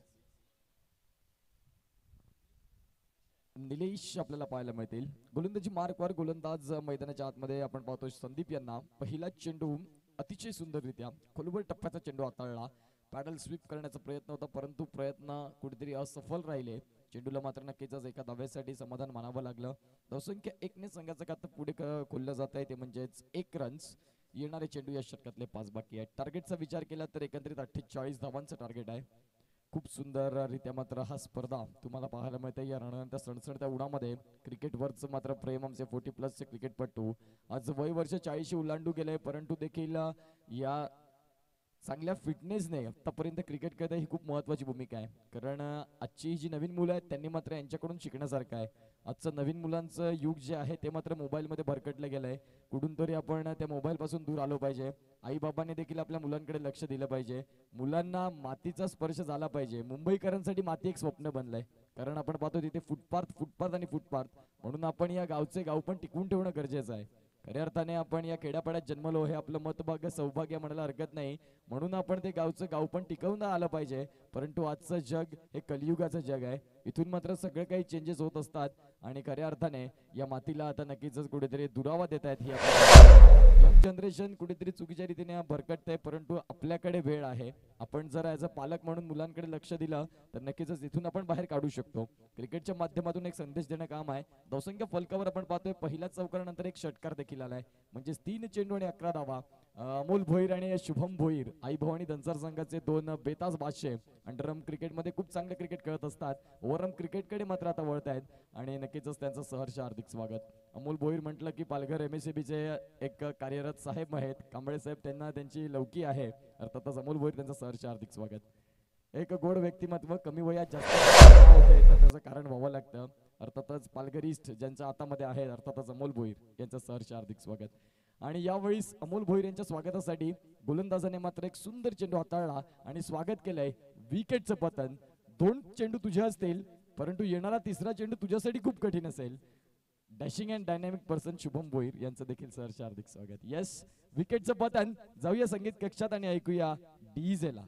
निलेश आपल्याला पाहायला मिळतील. गोलंदाजी मार्कवर गोलंदाज मैदानाच्या आतमध्ये आपण पाहतोय संदीप यांना. पहिला चेंडू अतिशय सुंदररित्या खोलवर टप्प्याचा चेंडू हाताळला. पॅडल स्वीप करण्याचा प्रयत्न होता, परंतु प्रयत्न कुठेतरी असफल राहिले. चेंडूला मात्र नक्कीच एका धाव्यासाठी समाधान मानावं लागलं. धावसंख्या 1 ने संघाचं खातं पुढे खोललं जात आहे, ते म्हणजेच 1 रन्स. येणारे चेंडू या षटकातले 5 बाकी आहेत. टार्गेटचा विचार केला तर एकंदरीत 48 धावांचं टार्गेट आहे. खूप सुंदररित्या मात्र हा स्पर्धा तुम्हाला पाहायला मिळते. या रणानंतर सणसणत्या उडामध्ये क्रिकेटवरच मात्र प्रेम आमचे 40+ क्रिकेटपटू आज वय वर्ष 40 ओलांडू गेले, परंतु देखील या चांगल्या फिटनेसने आतापर्यंत क्रिकेट खेळता ही खूप महत्त्वाची भूमिका आहे. कारण आजची जी नवीन मुलं आहेत त्यांनी मात्र यांच्याकडून शिकण्यासारखं आहे. आजचं नवीन मुलांचं युग जे आहे ते मात्र मोबाईलमध्ये भरकटलं गेलं आहे. कुठून तरी आपण त्या मोबाईलपासून दूर आलो पाहिजे. आई बाबांनी देखील आपल्या मुलांकडे लक्ष दिलं पाहिजे. मुलांना मातीचा स्पर्श झाला पाहिजे. मुंबईकरांसाठी माती एक स्वप्न बनलंय, कारण आपण पाहतो तिथे फुटपाथ आणि फुटपाथ म्हणून आपण या गावचे गाव पण टिकवून ठेवणं गरजेचं आहे. खऱ्या अर्थाने आपण या खेड्यापाड्यात जन्मलो हे आपलं मतभाग्य सौभाग्य म्हणायला हरकत नाही, म्हणून आपण ते गावचं गाव पण टिकवून आलं पाहिजे. परंतु आजचं जग हे कलियुगाचं जग आहे. इथून मात्र सगळं काही चेंजेस होत असतात आणि खऱ्या अर्थाने या मातीला आता नक्कीच कुठेतरी दुरावा देत आहेत. ही यंग जनरेशन कुठेतरी चुकीच्या रीतीने भरकटते, परंतु आपल्याकडे वेळ आहे. आपण जर ॲज अ पालक म्हणून मुलांकडे लक्ष दिलं तर नक्कीच इथून आपण बाहेर काढू शकतो. क्रिकेटच्या माध्यमातून एक संदेश देणं काम आहे. धावसंख्या फलकावर आपण पाहतोय पहिल्या चौकारानंतर एक षटकार देखील आलाय, म्हणजेच 3 चेंडू आणि 11 धावा. अमोल भोईर आणि शुभम भोईर आई भवानी दंसार संघाचे दोन बेताज बादशे अंडरआर्म क्रिकेटमध्ये खूप चांगलं क्रिकेट खेळत असतात. ओव्हरआर्म क्रिकेटकडे मात्र आता वळत आहेत आणि नक्कीच त्यांचं सहर्ष हार्दिक स्वागत. अमोल भोईर म्हटलं की पालघर MSCB चे एक कार्यरत साहेब आहेत, कांबळे साहेब, त्यांना त्यांची लौकी आहे. अर्थातच अमोल भोईर त्यांचं सहर्ष हार्दिक स्वागत. एक गोड व्यक्तिमत्व कमी वयात जास्त होते तर त्याचं कारण व्हावं लागतं. अर्थातच पालघर ईस्ट ज्यांच्या हातामध्ये आहे अर्थातच अमोल भोईर यांचं सहर्ष हार्दिक स्वागत. आणि यावेळीस अमोल भोईर यांच्या स्वागतासाठी गोलंदाजाने मात्र एक सुंदर चेंडू हाताळला आणि स्वागत केलंय. विकेटचं पतन. 2 चेंडू तुझे असतील परंतु येणारा तिसरा चेंडू तुझ्यासाठी खूप कठीण असेल. Dashing and dynamic person Shubham Bhoir यांचं देखील सहर्ष हार्दिक स्वागत. येस, विकेटचं पतन. जाऊया संगीत कक्षात आणि ऐकूया डीजेला.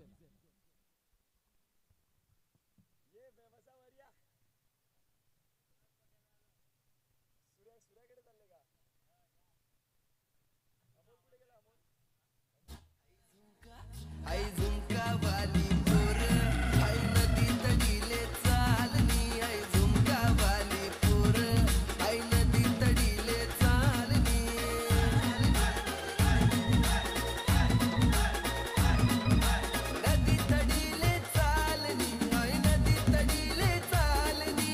आई झुमका वाली पोर आई नदी तडीले चालनी आई झुमका वाली पोर आई नदी तडीले चालनी नदी तडीले चालनी आई नदी तडीले चालनी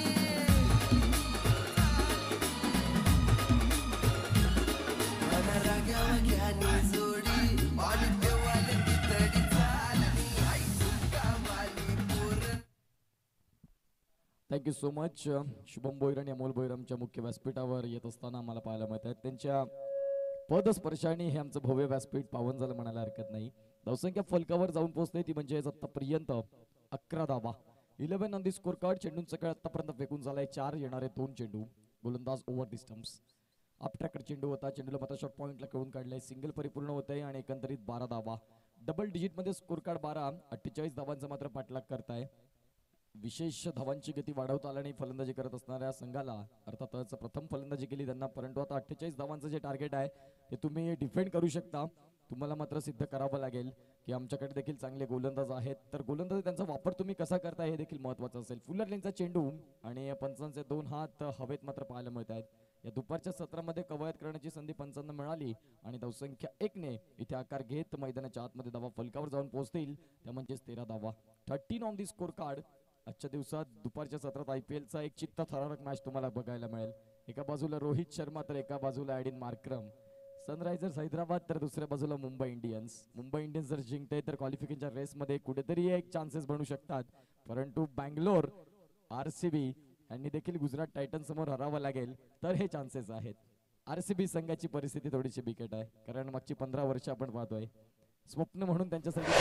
मन राग्या वाग्यानी जोडी वाली देवाले तडी चालनी आई झुमका वाली पोर. Thank you so much. Shubham Bhoir आणि अमोल भोईर आमच्या मुख्य व्यासपीठावर येत असताना आम्हाला पाहायला मिळत आहेत. त्यांच्या पदस्पर्शाने हे आमचं भव्य व्यासपीठ पावन झालं म्हणायला हरकत नाही. धावसंख्या फलकावर जाऊन पोहोचते ती म्हणजे आतापर्यंत 11 धावा. 11 ऑन दी स्कोर कार्ड. चेंडूंचा खेळ आतापर्यंत फेकून झालाय 4. येणारे 2 चेंडू. गोलंदाज ओव्हर दी स्टंप्स. अपट्रॅकर चेंडू होता. चेंडूला मात्र शॉर्ट पॉइंटला खेळून काढलाय. सिंगल परिपूर्ण होत आहे आणि एकंदरीत 12 धावा. डबल डिजिट मध्ये स्कोर कार्ड 12. 48 धावांचा मात्र पाठलाग करताय. विशेष धावांची गती वाढवता आल्याने फलंदाजी करत असणाऱ्या संघाला अर्थातच प्रथम फलंदाजी केली त्यांना, परंतु आता 48 धावांचं जे टार्गेट आहे ते तुम्ही डिफेंड करू शकता. तुम्हाला मात्र सिद्ध करावं लागेल की आमच्याकडे देखील चांगले गोलंदाज आहेत. तर गोलंदाज त्यांचा वापर तुम्ही कसा करता हे देखील महत्त्वाचं असेल. फुलर लेनचा चेंडू आणि पंचांचे 2 हात हवेत मात्र पाहायला मिळत आहेत. या दुपारच्या सत्रामध्ये कवायत करण्याची संधी पंचांना मिळाली आणि धावसंख्या 1 ने इथे आकार घेत मैदानाच्या आतमध्ये धावा फलकावर जाऊन पोहोचतील. त्या म्हणजेच 13 धावा. 13 ऑन दी स्कोर कार्ड. आजच्या दिवसात दुपारच्या सत्रात IPLचा एक चित्तथरारक मॅच तुम्हाला बघायला मिळेल. एका बाजूला रोहित शर्मा तर एका बाजूला ॲडिन मार्क्रम. सनरायझर्स हैदराबाद तर दुसऱ्या बाजूला मुंबई इंडियन्स. मुंबई इंडियन्स जर जिंकते तर क्वालिफिकेशनच्या रेसमध्ये कुठेतरी एक चान्सेस बनू शकतात, परंतु बँगलोर RCB यांनी देखील गुजरात टायटन समोर हरावं लागेल तर हे चान्सेस आहेत. RCB संघाची परिस्थिती थोडीशी बिकट आहे कारण मागची 15 वर्ष आपण पाहतोय स्वप्न म्हणून त्यांच्यासाठी.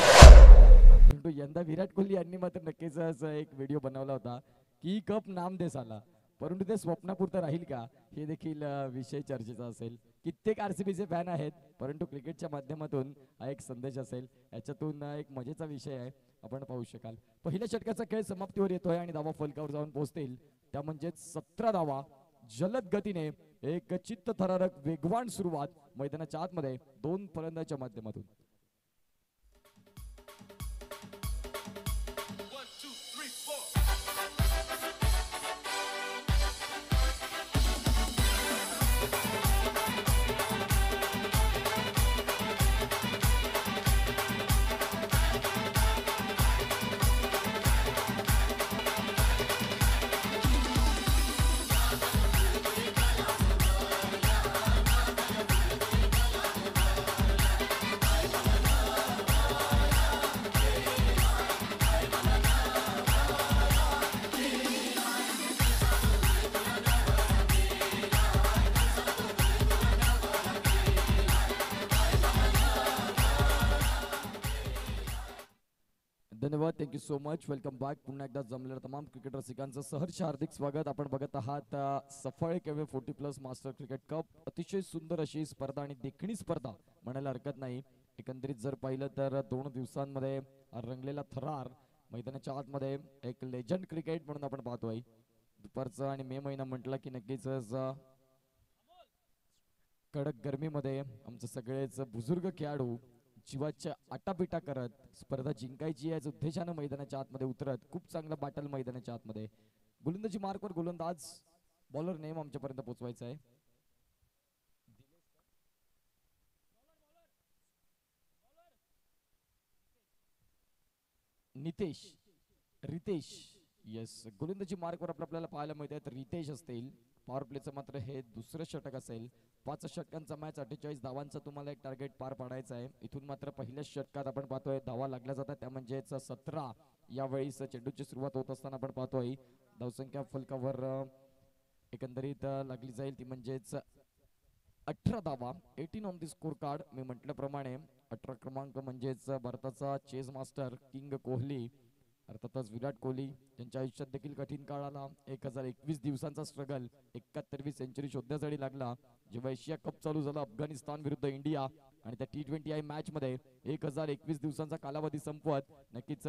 परंतु यंदा विराट कोहली यांनी मात्र नक्कीच असं एक व्हिडिओ बनवला होता की कप नाम देस आला, परंतु ते स्वप्नापुरतं राहील का हे देखील विषय चर्चेचा असेल. कित्येक RCBचे फॅन आहेत, परंतु क्रिकेटच्या माध्यमातून हा एक संदेश असेल. याच्यातून एक मजेचा विषय आहे, आपण पाहू शकाल. पहिल्या षटकाचा खेळ समाप्तीवर येतोय आणि धावा फलकावर जाऊन पोहोचतील त्या म्हणजे 17 धावा. जलद गतीने एक चित्तथरारक वेगवान सुरुवात मैदानाच्या आतमध्ये 2 फलंदाजाच्या माध्यमातून. धन्यवाद. Thank you so much. Welcome back. पुन्हा एकदा जमलेल्या तमाम क्रिकेट रसिकांचं सहर्ष हार्दिक स्वागत. आपण बघत आहात सफळ केवे 40+ मास्टर क्रिकेट कप. अतिशय सुंदर अशी स्पर्धा आणि देखणी स्पर्धा म्हणायला हरकत नाही. एकंदरीत जर पाहिलं तर 2 दिवसांमध्ये रंगलेला थरार मैदानाच्या आतमध्ये एक लेजंड क्रिकेट म्हणून आपण पाहतोय. दुपारचा आणि मे महिना म्हटलं की नक्कीच कडक गरमीमध्ये आमचे सगळेच बुजुर्ग खेळाडू जीवाच्या आटापिटा करत स्पर्धा जिंकायची याच उद्देशानं मैदानाच्या आतमध्ये उतरत खूप चांगला बॅटल मैदानाच्या आतमध्ये. गोलंदाजी मार्कवर गोलंदाज बॉलर नेम आमच्यापर्यंत पोहोचवायचा आहे. नितेश, रितेश, येस, गोलंदाजी मार्कवर आपल्याला पाहायला मिळते तर रितेश असतील. पॉवर प्लेचं मात्र हे दुसरं षटक असेल. 5 षटकांचा मॅच, 48 धावांचा तुम्हाला एक टार्गेट पार पाडायचं आहे. इथून मात्र पहिल्या षटकात आपण पाहतोय धावा लागल्या जातात, त्या म्हणजेच 17. यावेळीस चेंडूची सुरुवात होत असताना आपण पाहतोय धावसंख्या फलकावर एकंदरीत लागली जाईल ती म्हणजेच 18 धावा. 18 ऑन दी स्कोर कार्ड. मी म्हटल्याप्रमाणे 18 क्रमांक म्हणजेच भारताचा चेस मास्टर किंग कोहली, अर्थातच विराट कोहली त्यांच्या आयुष्यात देखील कठीण काळ आला. 1021 दिवसांचा स्ट्रगल, 71वी सेंचुरी शोधण्यासाठी लागला. जेव्हा एशिया कप चालू झाला अफगाणिस्तान विरुद्ध इंडिया आणि त्या T20I मॅच मध्ये 1021 दिवसांचा कालावधी संपवत नक्कीच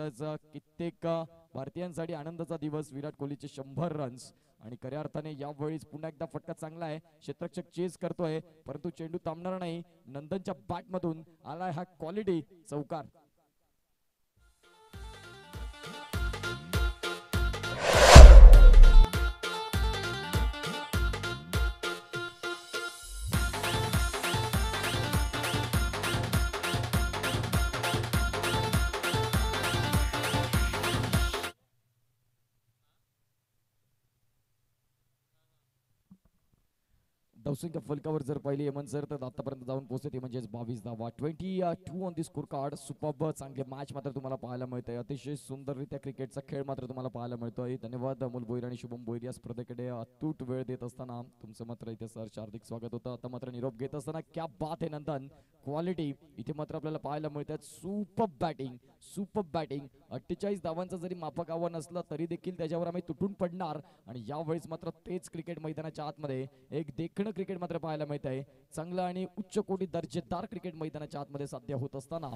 कित्येक भारतीयांसाठी आनंदाचा दिवस. विराट कोहलीचे 100 रन्स आणि खऱ्या अर्थाने यावेळीच पुन्हा एकदा फटका चांगला आहे. क्षेत्ररक्षक चेस करतोय परंतु चेंडू थांबणार नाही. नंदनच्या बॅट मधून आलाय हा क्वालिटी चौकार. धावसंख्या फलकावर जर पाहिली हेमंत सर तर आतापर्यंत जाऊन पोहोचते म्हणजेच 22 धावा. 22 on the score card. Superb चांगले मॅच मात्र तुम्हाला पाहायला मिळतंय. अतिशय सुंदररित्या क्रिकेटचा खेळ मात्र तुम्हाला पाहायला मिळतोय. धन्यवाद अमोल भोईर आणि शुभम भोईर या स्पर्धेकडे अतूट वेळ देत असताना तुमचं मात्र इथे सर हार्दिक स्वागत होतं. आता मात्र निरोप घेत असताना क्या बात आहे नंदन, क्वालिटी इथे मात्र आपल्याला पाहायला मिळतात. Superb batting, superb batting. 48 धावांचा जरी माफक आव्हान असलं तरी देखील त्याच्यावर आम्ही तुटून पडणार आणि यावेळेस मात्र तेच क्रिकेट मैदानाच्या आतमध्ये एक देखणं क्रिकेट मात्र पाहायला मिळत आहे. चांगलं आणि उच्च कोटी दर्जेदार क्रिकेट मैदानाच्या आतमध्ये साध्य होत असताना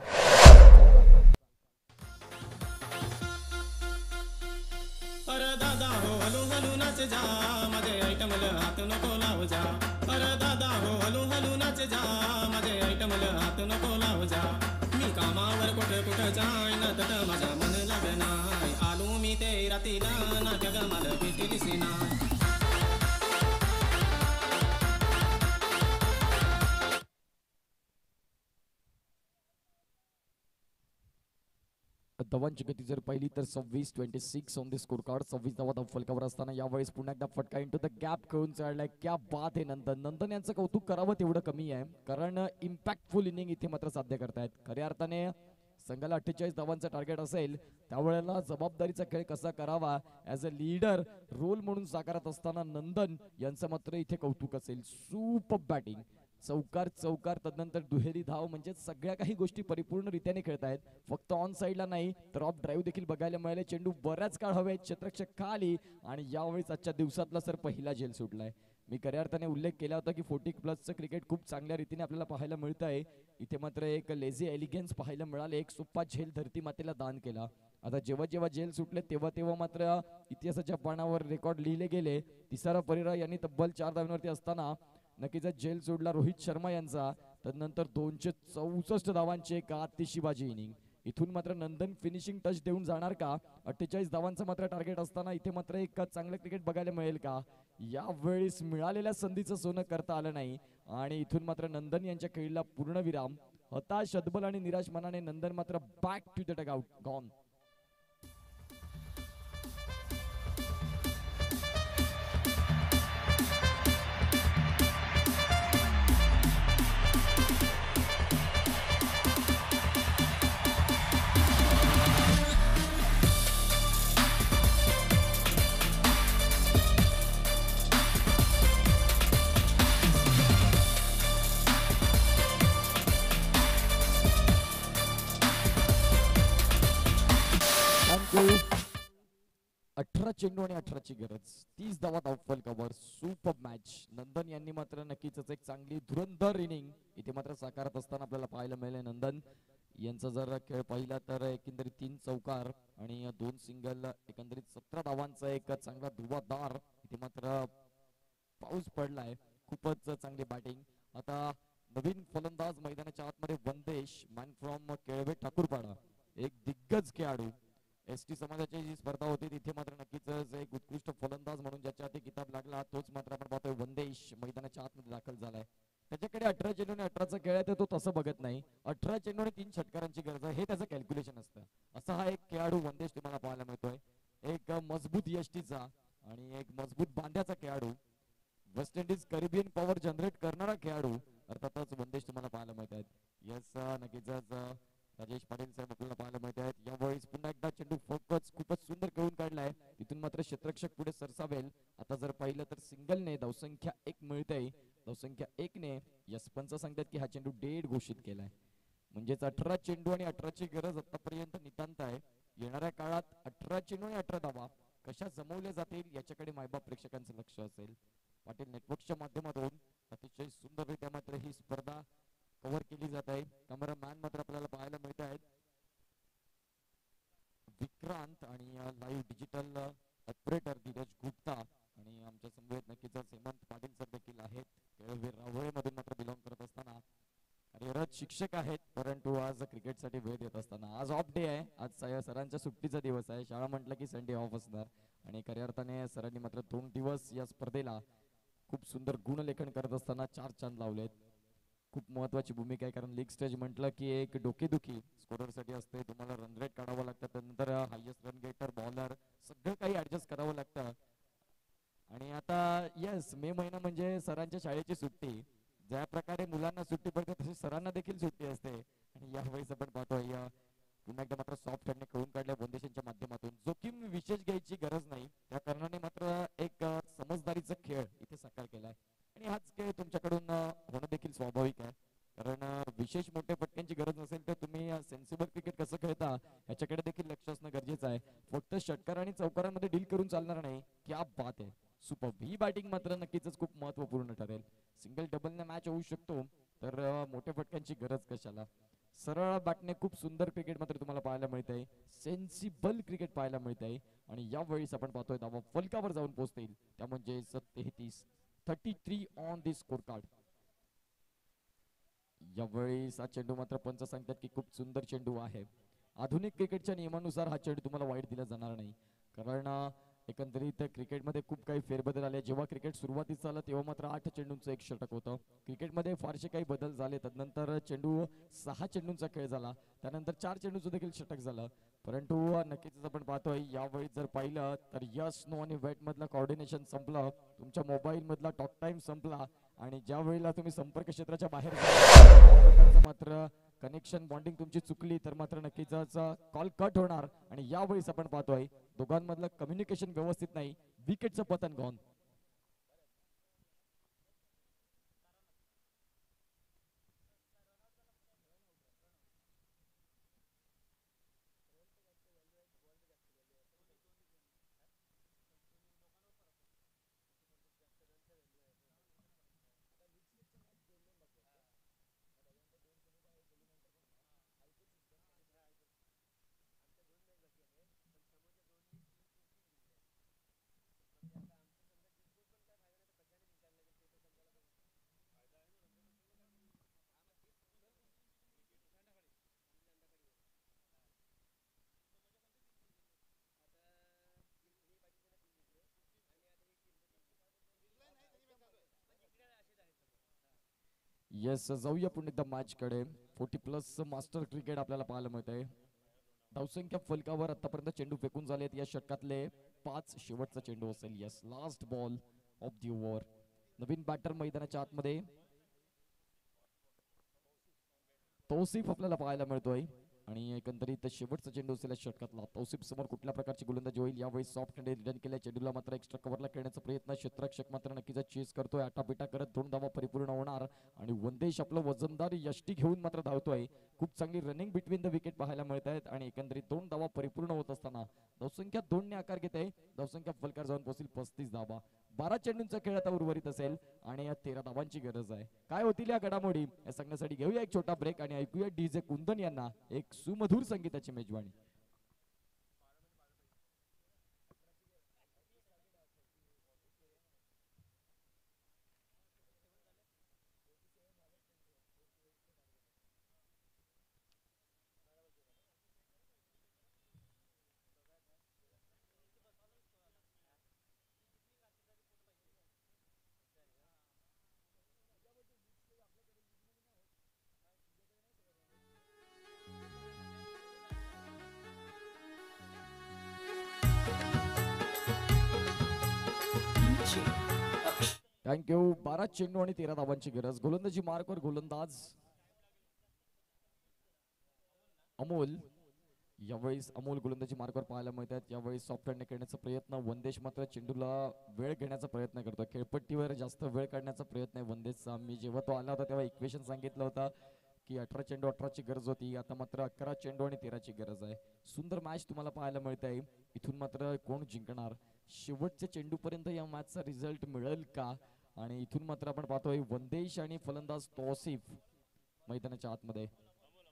अरे दादा हो हलू हलू नाच जा, माझे आयटमला हात नको लाव जा. अरे दादा हो हलू हलू नाच जा, माझे आयटमला हात नको लाव जा. मी कामावर कुठं जाय ना तर माझा मन लागनाय. आलो मी ते रातीला ना जग मला भेटी दिसेना. धावांची गती जर पाहिली तर 26 ऑन द स्कोर कार्ड. 26 धावा धावफलकावर असताना यावेळेस पुन्हा एकदा फटका इंटू द गॅप खेळून चाललाय. क्या बात आहे नंदन. नंदन यांचं कौतुक करावं तेवढं कमी आहे कारण इम्पॅक्टफुल इनिंग इथे मात्र साध्य करतायत. खऱ्या अर्थाने संघाला 48 धावांचा टार्गेट असेल त्यावेळेला जबाबदारीचा खेळ कसा करावा ॲज अ लीडर रोल म्हणून साकारत असताना नंदन यांचं मात्र इथे कौतुक असेल. सुपर बॅटिंग, चौकार चौकार तदनंतर दुहेरी धाव म्हणजे सगळ्या काही गोष्टी परिपूर्ण रीतीने खेळतायत. फक्त ऑन साईडला नाही तर ऑफ ड्राईव्ह देखील बघायला मिळाले. चेंडू बऱ्याच काळ हवेत, क्षेत्ररक्षक खाली आणि यावेळेस आजच्या दिवसातला सर पहिला झेल सुटलाय. मी खऱ्या अर्थाने उल्लेख केला होता की 40+ क्रिकेट खूप चांगल्या रीतीने आपल्याला पाहायला मिळत आहे. इथे मात्र एक लेझी एलिगन्स पाहायला मिळाले. एक सोपा झेल धरती मातेला दान केला. आता जेव्हा जेव्हा झेल सुटले तेव्हा मात्र इतिहासाच्या पानावर रेकॉर्ड लिहिले गेले. तिसरा परिरा यांनी तब्बल 4 धावांवरती असताना नक्कीच झेल सोडला रोहित शर्मा यांचा. त्यानंतर 264 धावांची एक आतिषबाजी इनिंग. इथून मात्र नंदन फिनिशिंग टच देऊन जाणार का? 48 धावांचं मात्र टार्गेट असताना इथे मात्र एक चांगलं क्रिकेट बघायला मिळेल का? यावेळेस मिळालेल्या संधीचं सोनं करता आलं नाही आणि इथून मात्र नंदन यांच्या खेळीला पूर्ण विराम. हताश, हतबल आणि निराश मनाने नंदन मात्र back to the dugout gone. चेंडू आणि 18ची गरज. 30 धावा धावफलकावर. Super match. नंदन यांनी मात्र नक्कीच एक चांगली धुरंधर इनिंग इथे मात्र साकारत असताना आपल्याला पाहायला मिळाले. नंदन यांचा जर खेळ पाहिला तर एकंदरीत 3 चौकार आणि 2 सिंगल, एकंदरीत 17 धावांचा एक चांगला धुवाधार. इथे मात्र पाऊस पडलाय. खूपच चांगली बॅटिंग. आता नवीन फलंदाज मैदानाच्या आतमध्ये वंदेश, मॅन फ्रॉम केळवे ठाकूरपाडा, एक दिग्गज खेळाडू. ST समाजाची जी स्पर्धा होती तिथे मात्र नक्कीच एक उत्कृष्ट फलंदाज म्हणून ज्याच्या हाती किताब लागला तोच मात्र आपण पाहतोय वंदेश मैदानाच्या आतमध्ये दाखल झालाय. त्याच्याकडे 18 चेंडू आणि 18चा खेळ आहे तर तो तसं बघत नाही. 18 चेंडू आणि 3 षटकारांची गरज आहे हे त्याचं कॅल्क्युलेशन असतं. असा हा एक खेळाडू वनदेश तुम्हाला पाहायला मिळतोय. एक मजबूत यष्टीचा आणि एक मजबूत बांध्याचा खेळाडू, West Indies Caribbean power generate करणारा खेळाडू अर्थातच वनदेश तुम्हाला पाहायला मिळत आहेत. यस नक्कीच राजेश पाटील साहेब आपल्याला पाहायला मिळत आहेत. यावेळेस पुन्हा एकदा चेंडू फोकस खूपच सुंदर खेळून काढलाय. तिथून मात्र क्षेत्ररक्षक पुढे सरसावेल. आता जर पाहिलं तर सिंगलने धावसंख्या 1 मिळते. धावसंख्या 1 ने यस पंच सांगतात की हा चेंडू डेड घोषित केलाय. म्हणजेच 18 चेंडू आणि 18ची गरज आतापर्यंत नितांत आहे. येणाऱ्या काळात 18 चेंडू आणि 18 धावा कशा जमवल्या जातील याच्याकडे मायबाप प्रेक्षकांचं लक्ष असेल. पाटील नेटवर्कच्या माध्यमातून अतिशय सुंदररित्या मात्र ही स्पर्धा कव्हर केली जात आहे. कॅमेरामॅन मात्र आपल्याला पाहायला मिळत आहेत विक्रांत आणि live digital operator Dheeraj Gupta आणि आमच्या समवेत नक्कीच हेमंत पाटील सर देखील आहेत. केळवीर रावळे मधून मात्र बिलॉंग करत असताना कार्यरत शिक्षक आहेत, परंतु आज क्रिकेटसाठी वेळ देत असताना आज ऑफ डे आहे. आज सरांच्या सुट्टीचा दिवस आहे. शाळा म्हटलं की संडे ऑफ असणार आणि खऱ्या अर्थाने सरांनी मात्र 2 दिवस या स्पर्धेला खूप सुंदर गुणलेखन करत असताना 4 चांद लावलेत. खूप महत्वाची भूमिका आहे कारण लीग स्टेज म्हटलं की एक डोकेदुखी स्कोररसाठी असते. तुम्हाला रन रेट काढावं लागतं, त्यानंतर हायेस्ट रन गेटर बॉलर सगळं काही ऍडजस्ट करावं लागतं. आणि आता येस मे महिना म्हणजे सरांच्या शाळेची सुट्टी. ज्या प्रकारे मुलांना सुट्टी पडते तशी सरांना देखील सुट्टी असते. आणि यावेळेस आपण पाहतोय पुन्हा एकदा मात्र सॉफ्ट हँडने खेळून काढल्या वनदेशांच्या माध्यमातून. जोखीम विशेष घ्यायची गरज नाही, त्या कारणाने मात्र एक समजदारीचा खेळ इथे साकार केलाय. आणि हाच खेळ तुमच्याकडून होणं देखील स्वाभाविक आहे कारण विशेष मोठ्या फटक्यांची गरज नसेल तर तुम्ही सेन्सिबल क्रिकेट कसं खेळता ह्याच्याकडे देखील लक्ष असणं गरजेचं आहे. फक्त षटकार आणि चौकारांमध्ये डील करून चालणार नाही. क्या बात आहे, सुपर. ही बॅटिंग मात्र नक्कीच खूप महत्वपूर्ण ठरेल. सिंगल डबलने मॅच होऊ शकतो तर मोठ्या फटक्यांची गरज कशाला. सरळ बॅटने खूप सुंदर क्रिकेट मात्र तुम्हाला पाहायला मिळतंय. सेन्सिबल क्रिकेट पाहायला मिळतंय आणि यावेळेस आपण पाहतोय धावा फलकावर जाऊन पोहोचतील त्या म्हणजे 33 ऑन दी स्कोर कार्ड. यावेळी हा चेंडू मात्र पंच सांगतात की खूप सुंदर चेंडू आहे. आधुनिक क्रिकेटच्या नियमानुसार हा चेंडू तुम्हाला वाईट दिला जाणार नाही कारण एकंदरीत क्रिकेटमध्ये खूप काही फेरबदल आले. जेव्हा क्रिकेट सुरुवातीस आलं तेव्हा मात्र 8 चेंडूंचं एक षटक होतं. क्रिकेटमध्ये फारसे काही बदल झाले. त्यानंतर चेंडू 6 चेंडूंचा खेळ झाला, त्यानंतर 4 चेंडूचं देखील षटक झालं. परंतु नक्कीच आपण पाहतोय यावेळी जर पाहिलं तर यस नो आणि वेट मधलं कॉर्डिनेशन संपलं, तुमच्या मोबाईल मधला टॉक टाइम संपला आणि ज्या वेळेला तुम्ही संपर्क क्षेत्राच्या बाहेर मात्र कनेक्शन बॉन्डिंग तुमची चुकली तर मात्र नक्कीच कॉल कट होणार. आणि यावेळेस आपण पाहतोय दोघांमधलं कम्युनिकेशन व्यवस्थित नाही, विकेटचं पतन गॉन. येस जाऊया पुन्हा एकदा मॅच कडे. 40+ मास्टर क्रिकेट आपल्याला पाहायला मिळतंय. धावसंख्या फलकावर आतापर्यंत चेंडू फेकून झालेत. या षटकातले 5 शेवटचा चेंडू असेल. Yes last ball of the over. नवीन बॅटर मैदानाच्या आतमध्ये तौसिफ आपल्याला पाहायला मिळतोय आणि एकंदरीत शेवटचा चेंडू असेल षटकातला. तौसिफ समोर कुठल्या प्रकारची गोलंदाजी होईल यावेळी सॉफ्ट हँडने रिटर्न केल्या चेंडूला मात्र एक्स्ट्रा कव्हरला खेळण्याचा प्रयत्न क्षेत्ररक्षक मात्र नक्कीच चेस करतोय. आटापिटा करत 2 धावा परिपूर्ण होणार आणि वनदेश आपलं वजनदार यष्टी घेऊन मात्र धावतोय. खूप चांगली रनिंग बिटवीन द विकेट पाहायला मिळत आहेत आणि एकंदरीत 2 धावा परिपूर्ण होत असताना धावसंख्या 2 ने आकार घेत आहे. धावसंख्या फलकार जाऊन पोहोचेल 35 धावा. 12 चेंडूंचा खेळ आता उर्वरित असेल आणि 13 धावांची गरज आहे. काय होतील या घडामोडी हे सांगण्यासाठी घेऊया एक छोटा ब्रेक आणि ऐकूया डीजे कुंदन यांना एक सुमधुर संगीताची मेजवानी. धावांची. थँक्यू. 12 चेंडू आणि 13 धावांची गरज. गोलंदाजी मार्कवर गोलंदाज अमोल. यावेळेस अमोल गोलंदाजी मार्कवर पाहायला मिळतात. यावेळेस सॉफ्ट हँड खेळण्याचा प्रयत्न. वंदेश मात्र चेंडूला वेळ घेण्याचा प्रयत्न करतो. खेळपट्टीवर जास्त वेळ काढण्याचा प्रयत्न आहे वंदेशचा. मी जेव्हा तो आला होता तेव्हा इक्वेशन सांगितलं होतं की 18 चेंडू 18ची गरज होती. आता मात्र 11 चेंडू आणि 13ची गरज आहे. सुंदर मॅच तुम्हाला पाहायला मिळत आहे. इथून मात्र कोण जिंकणार, शेवटच्या चेंडूपर्यंत या मॅचचा रिझल्ट मिळेल का? आणि इथून मात्र आपण पाहतोय वंदेश आणि फलंदाज तौसिफ मैदानाच्या आतमध्ये.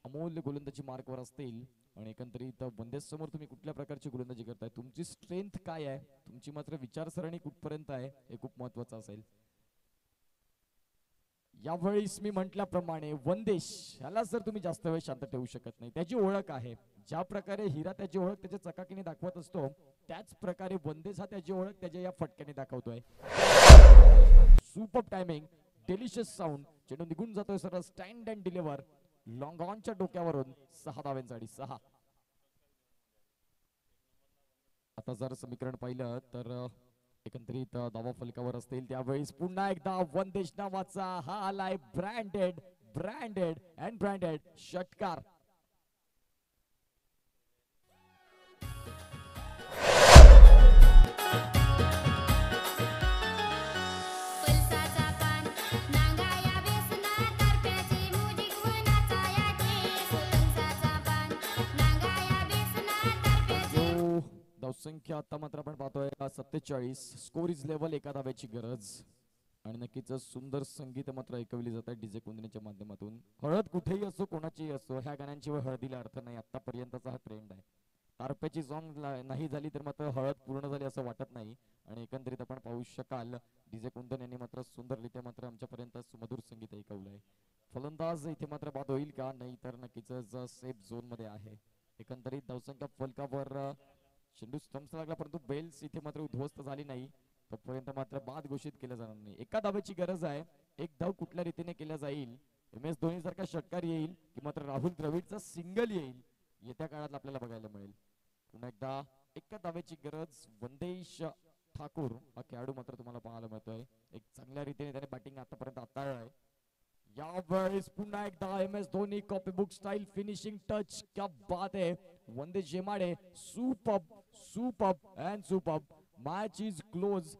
अमोल गोलंदाजी मार्कवर असतील आणि एकंदरीत वंदेश समोर तुम्ही कुठल्या प्रकारची गोलंदाजी करताय, तुमची स्ट्रेंथ काय आहे, तुमची मात्र विचारसरणी कुठपर्यंत आहे हे खूप महत्वाचं असेल. यावेळेस मी म्हटल्याप्रमाणे वंदेश ह्याला जर तुम्ही जास्त वेळ शांत ठेवू शकत नाही. त्याची ओळख आहे. ज्या प्रकारे हिरा त्याची ओळख त्याच्या चकाकीने दाखवत असतो त्याच प्रकारे वंदेश हा त्याची ओळख त्याच्या या फटक्याने दाखवतोय. Super timing, delicious sound. चेंडू निघून जातोय सरळ स्टँड अँड डिलिव्हर. लॉंग ऑनच्या डोक्यावरून 6 धावांसाठी 6. आता जर समीकरण पाहिलं तर एकंदरीत धावा फलकावर असतील. त्यावेळेस पुन्हा एकदा वंदेश नावाचा हा आलाय ब्रँडेड अँड ब्रँडेड षटकार. पल्साचा पान नांगाया बेसना तारप्याची मुजिक मनाचा या केस. पल्साचा पान नांगाया बेसना तारप्याची. जो धावसंख्या आता मात्र आपण पाहतोय 47. Score is level. 1 धाव्याची गरज. आणि नक्कीच सुंदर संगीत मात्र ऐकवली जातात डीजे कुंदनीच्या माध्यमातून. हळद कुठेही असो कोणाचीही असो ह्या गाण्यांशिवाय हळदीला अर्थ नाही. आतापर्यंतचा हा ट्रेंड आहे. तारप्याची सॉंग नाही झाली तर मात्र हळद पूर्ण झाली असं वाटत नाही. आणि एकंदरीत आपण पाहू शकाल डीजे कुंदन यांनी मात्र सुंदररित्या मात्र आमच्यापर्यंत सुमधुर संगीत ऐकवलंय. फलंदाज इथे मात्र बाद होईल का? नाही तर नक्कीच सेफ झोन मध्ये आहे. एकंदरीत धावसंख्या फलकावर चेंडू स्टंप्स लागला परंतु बेल्स इथे मात्र उद्ध्वस्त झाली नाही. तोपर्यंत मात्र बाद घोषित केलं जाणार नाही. 1 धावेची गरज आहे. 1 धाव कुठल्या रीतीने केल्या जाईल, MS धोनी सारखा षटकार येईल की मात्र राहुल द्रविडचा सिंगल येईल, येत्या काळात आपल्याला बघायला मिळेल. पुन्हा एकदा 1 धावेची गरज. वंदेश ठाकूर हा खेळाडू मात्र तुम्हाला पाहायला मिळतोय. एक चांगल्या रीतीने त्याने बॅटिंग आतापर्यंत हाताळलंय. यावेळेस पुन्हा एकदा MS Dhoni copy book style finishing touch. क्या बात है Vandesh Jemade. Superb and superb. Match is close